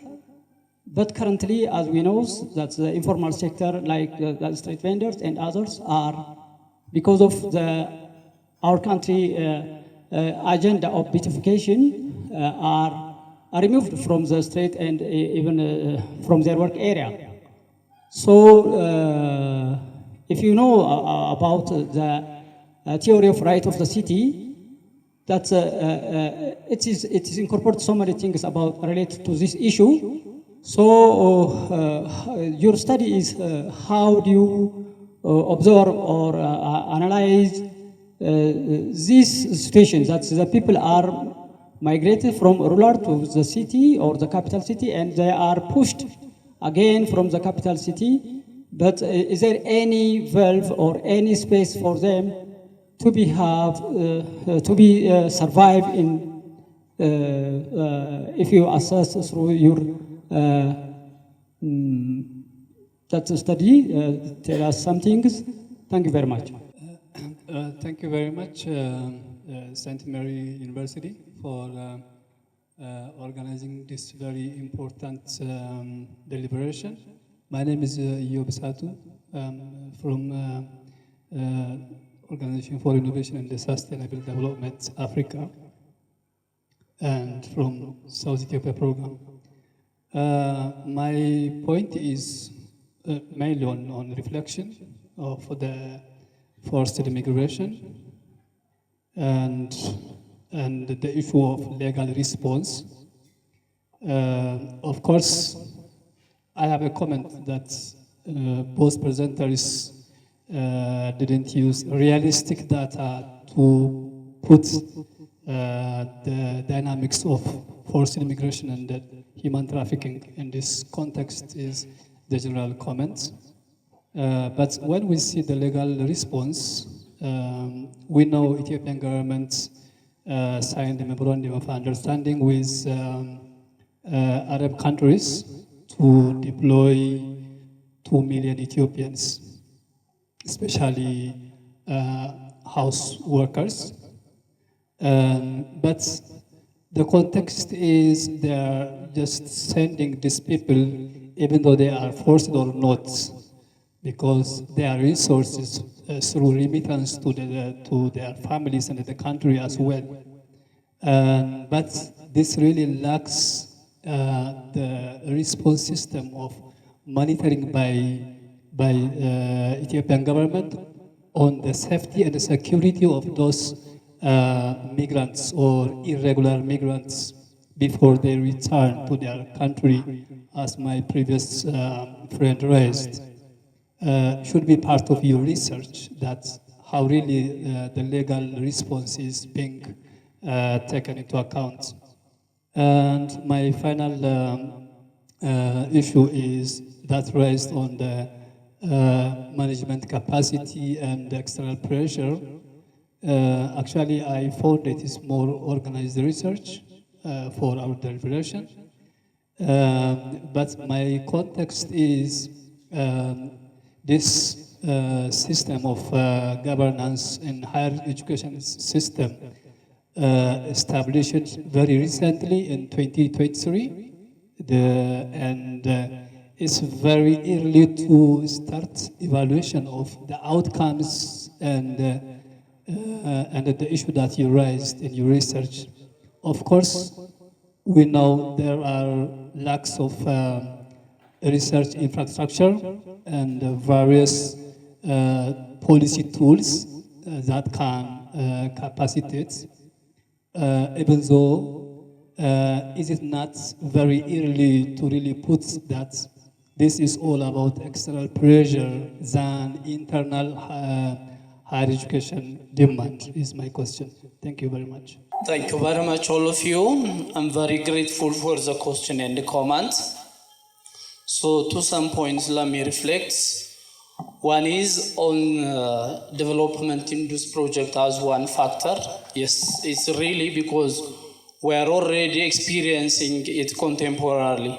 Speaker 11: But currently, as we know, that the informal sector, like the street vendors and others, are, because of our country agenda of beautification, are removed from the street and even from their work area. So, if you know about the theory of right of the city, that it is incorporated so many things about related to this issue. So, your study is how do you observe or analyze these situations that the people are migrated from rural to the city or the capital city, and they are pushed again from the capital city. But is there any valve or any space for them to be survive in if you assess through your that study, tell us some things. Thank you very much.
Speaker 12: Thank you very much, St. Mary University, for organizing this very important deliberation. My name is Yob Satu from Organization for Innovation and Sustainable Development Africa, and from South Ethiopia program. My point is mainly on reflection of the forced immigration and the issue of legal response. Of course, I have a comment that both presenters didn't use realistic data to put the dynamics of forced immigration and the human trafficking in this context is the general comment. But when we see the legal response, we know Ethiopian government signed a memorandum of understanding with Arab countries to deploy 2 million Ethiopians, especially house workers. But the context is they are just sending these people, even though they are forced or not, because their resources through remittance to their families and the country as well. But this really lacks the response system of monitoring by Ethiopian government on the safety and the security of those migrants or irregular migrants before they return to their country, as my previous friend raised. Should be part of your research, that how really the legal response is being taken into account. And my final issue is that raised on the management capacity and external pressure. Actually, I found it is more organized research for our deliberation. But my context is this system of governance in higher education system established very recently in 2023. It's very early to start evaluation of the outcomes and the issue that you raised in your research. Of course, we know there are lacks of research infrastructure and various policy tools that can capacitate, even though is it not very early to really put that this is all about external pressure than internal higher education demand is my question. Thank you very much.
Speaker 3: Thank you very much, all of you. I'm very grateful for the question and the comments. So to some points, let me reflect. One is on development in this project as one factor. Yes, it's really because we are already experiencing it contemporarily.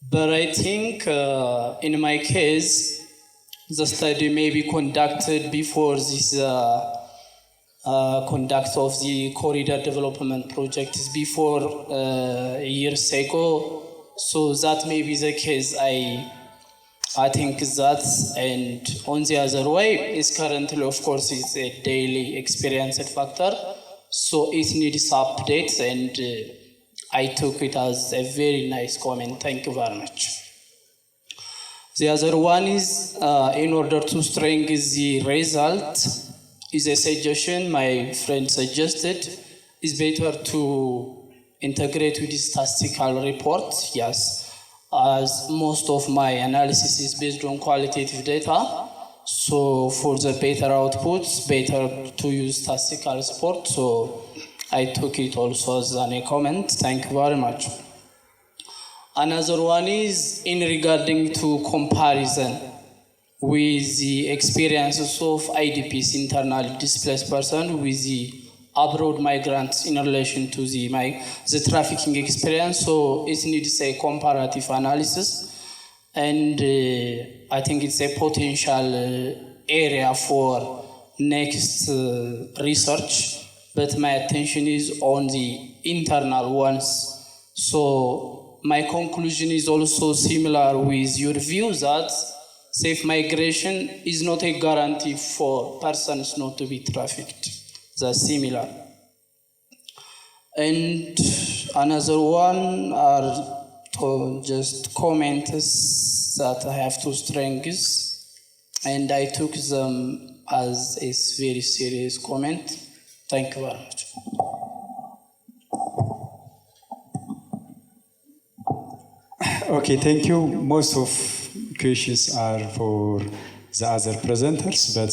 Speaker 3: But I think in my case, the study may be conducted before this conduct of the corridor development project is before years ago. So that may be the case. I think that, and on the other way, is currently, of course, it's a daily experienced factor. So it needs updates, and I took it as a very nice comment. Thank you very much. The other one is, in order to strengthen the result, is a suggestion my friend suggested, is better to integrate with the statistical report. Yes, as most of my analysis is based on qualitative data. So for the better outputs, better to use statistical support. So I took it also as a comment. Thank you very much. Another one is in regarding to comparison with the experiences of IDPs, internally displaced person, with the abroad migrants in relation to the trafficking experience. So it needs a comparative analysis. And I think it's a potential area for next research, but my attention is on the internal ones. So my conclusion is also similar with your view that safe migration is not a guarantee for persons not to be trafficked. That's similar. And another one are just comments that I have to strengths, and I took them as a very serious comment. Thank you very much.
Speaker 4: Okay, thank you. Most of questions are for the other presenters, but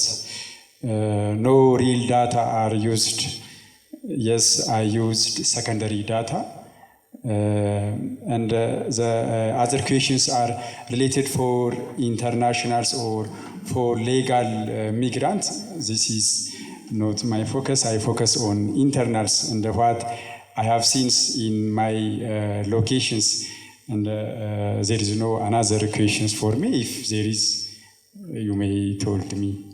Speaker 4: no real data are used. Yes, I used secondary data. And the other questions are related for internationals or for legal migrants. This is not my focus. I focus on internals and what I have seen in my locations. And there is no another questions for me. If there is, you may told me.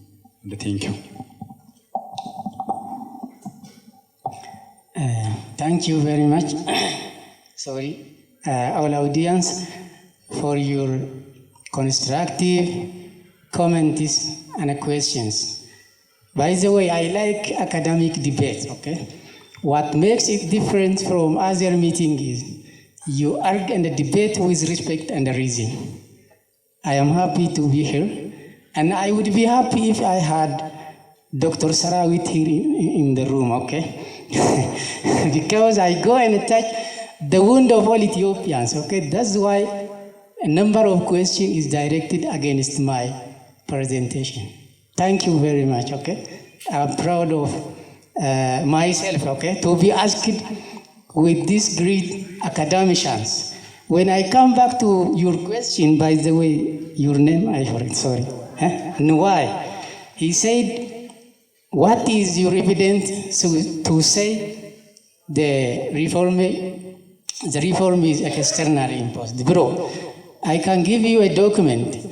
Speaker 4: Thank you.
Speaker 5: Thank you very much. Sorry, our audience, for your constructive comments and questions. By the way, I like academic debate, okay? What makes it different from other meetings is you argue and debate with respect and reason. I am happy to be here, and I would be happy if I had Dr. Sarawit here in the room, okay? Because I go and touch the wound of all Ethiopians, okay? That's why a number of questions is directed against my presentation. Thank you very much, okay? I'm proud of myself, okay, to be asked with these great academicians. When I come back to your question, by the way, your name, I forgot, sorry. Nwai. He said, what is your evidence to say the reform is externally imposed? Bro, I can give you a document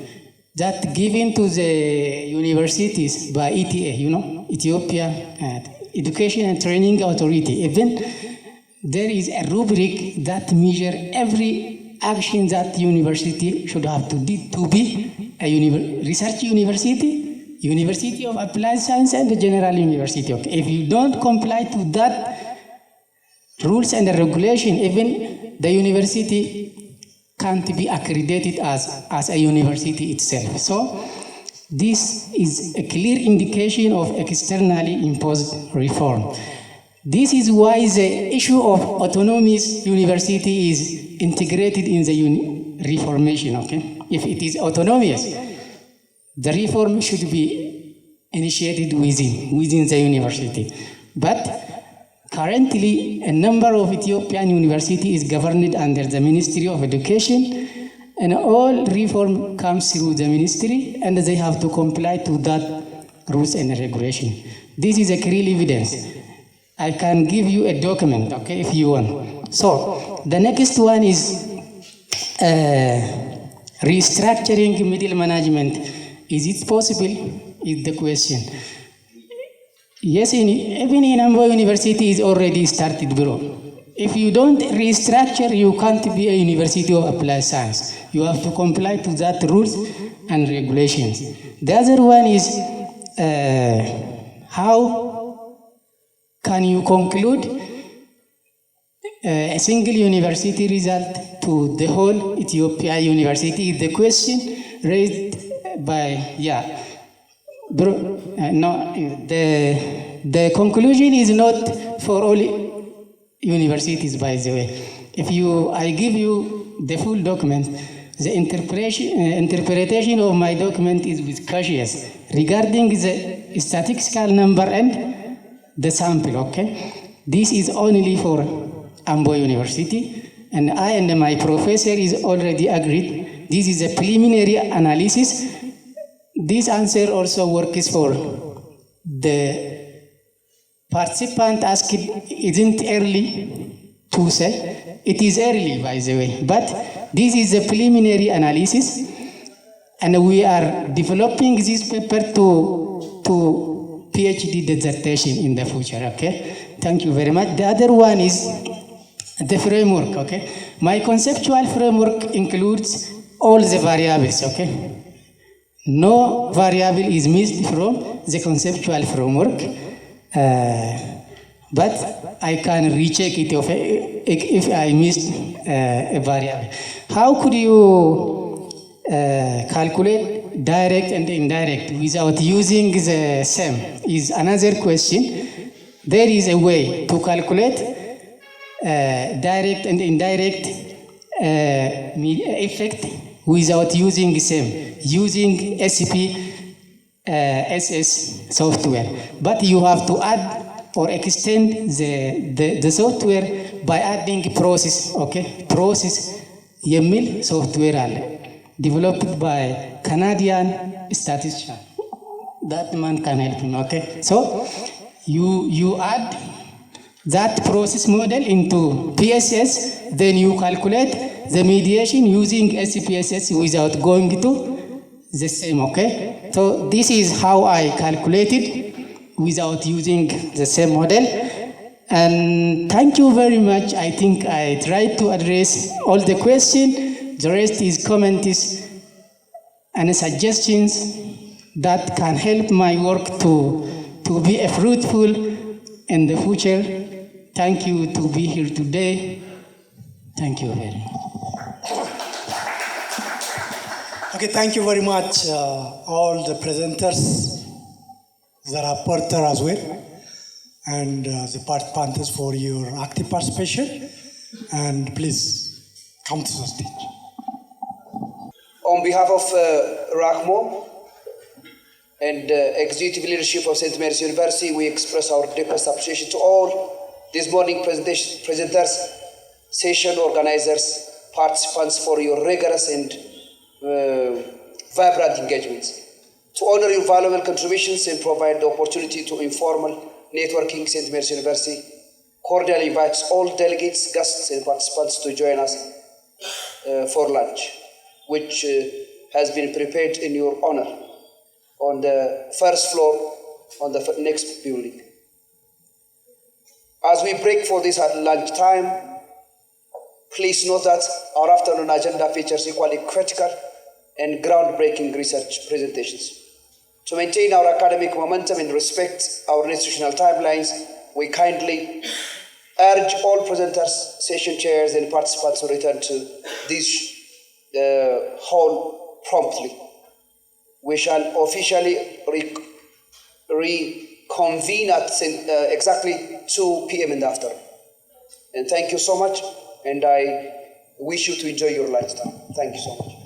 Speaker 5: that given to the universities by ETA, you know, Ethiopia Education and Training Authority. Even there is a rubric that measure every action that university should have to do to be a research university, University of Applied Science, and the General University. Okay. If you don't comply to that rules and the regulation, even the university can't be accredited as a university itself. So this is a clear indication of externally imposed reform. This is why the issue of autonomous university is integrated in the reformation, okay? If it is autonomous, the reform should be initiated within the university. But currently, a number of Ethiopian universities is governed under the Ministry of Education, and all reform comes through the ministry, and they have to comply to that rules and regulation. This is a clear evidence. I can give you a document, okay, if you want. So, the next one is restructuring middle management. Is it possible? Is the question. Yes, even in Ambo University is already started, bro. If you don't restructure, you can't be a University of Applied Science. You have to comply to that rules and regulations. The other one is how can you conclude a single university result to the whole Ethiopia university? The question raised by, bro, no, the conclusion is not for all universities, by the way. I give you the full document, the interpretation of my document is with cautious regarding the statistical number and the sample, okay? This is only for Ambo University, and I and my professor is already agreed. This is a preliminary analysis. This answer also works for the participant asked, isn't early to say? It is early, by the way, but this is a preliminary analysis, and we are developing this paper to PhD dissertation in the future, okay? Thank you very much. The other one is the framework, okay? My conceptual framework includes all the variables, okay? No variable is missed from the conceptual framework, but I can recheck it if I missed a variable. How could you calculate direct and indirect without using the sum is another question. There is a way to calculate direct and indirect effect without using sum, using SPSS software. But you have to add or extend the software by adding process, okay? Process YAML software developed by Canadian statistician. That man can help me, okay? So you add that process model into PSS, then you calculate the mediation using SPSS without going to the same, okay? So this is how I calculated without using the same model. And thank you very much. I think I tried to address all the questions. The rest is comments and suggestions that can help my work to be fruitful in the future. Thank you to be here today. Thank you very much.
Speaker 2: Okay, thank you very much, all the presenters, the rapporteur as well, and the participants for your active participation. And please come to the stage.
Speaker 1: On behalf of RACMO, and executive leadership of St. Mary's University, we express our deepest appreciation to all this morning presenters, session organizers, participants for your rigorous and vibrant engagements. To honor your valuable contributions and provide the opportunity to informal networking, St. Mary's University cordially invites all delegates, guests, and participants to join us for lunch, which has been prepared in your honor on the first floor on the next building. As we break for this lunch time, please note that our afternoon agenda features equally critical and groundbreaking research presentations. To maintain our academic momentum and respect our institutional timelines, we kindly urge all presenters, session chairs, and participants to return to this hall promptly. We shall officially reconvene at exactly 2 p.m. in the afternoon. And thank you so much, and I wish you to enjoy your lunchtime. Thank you so much.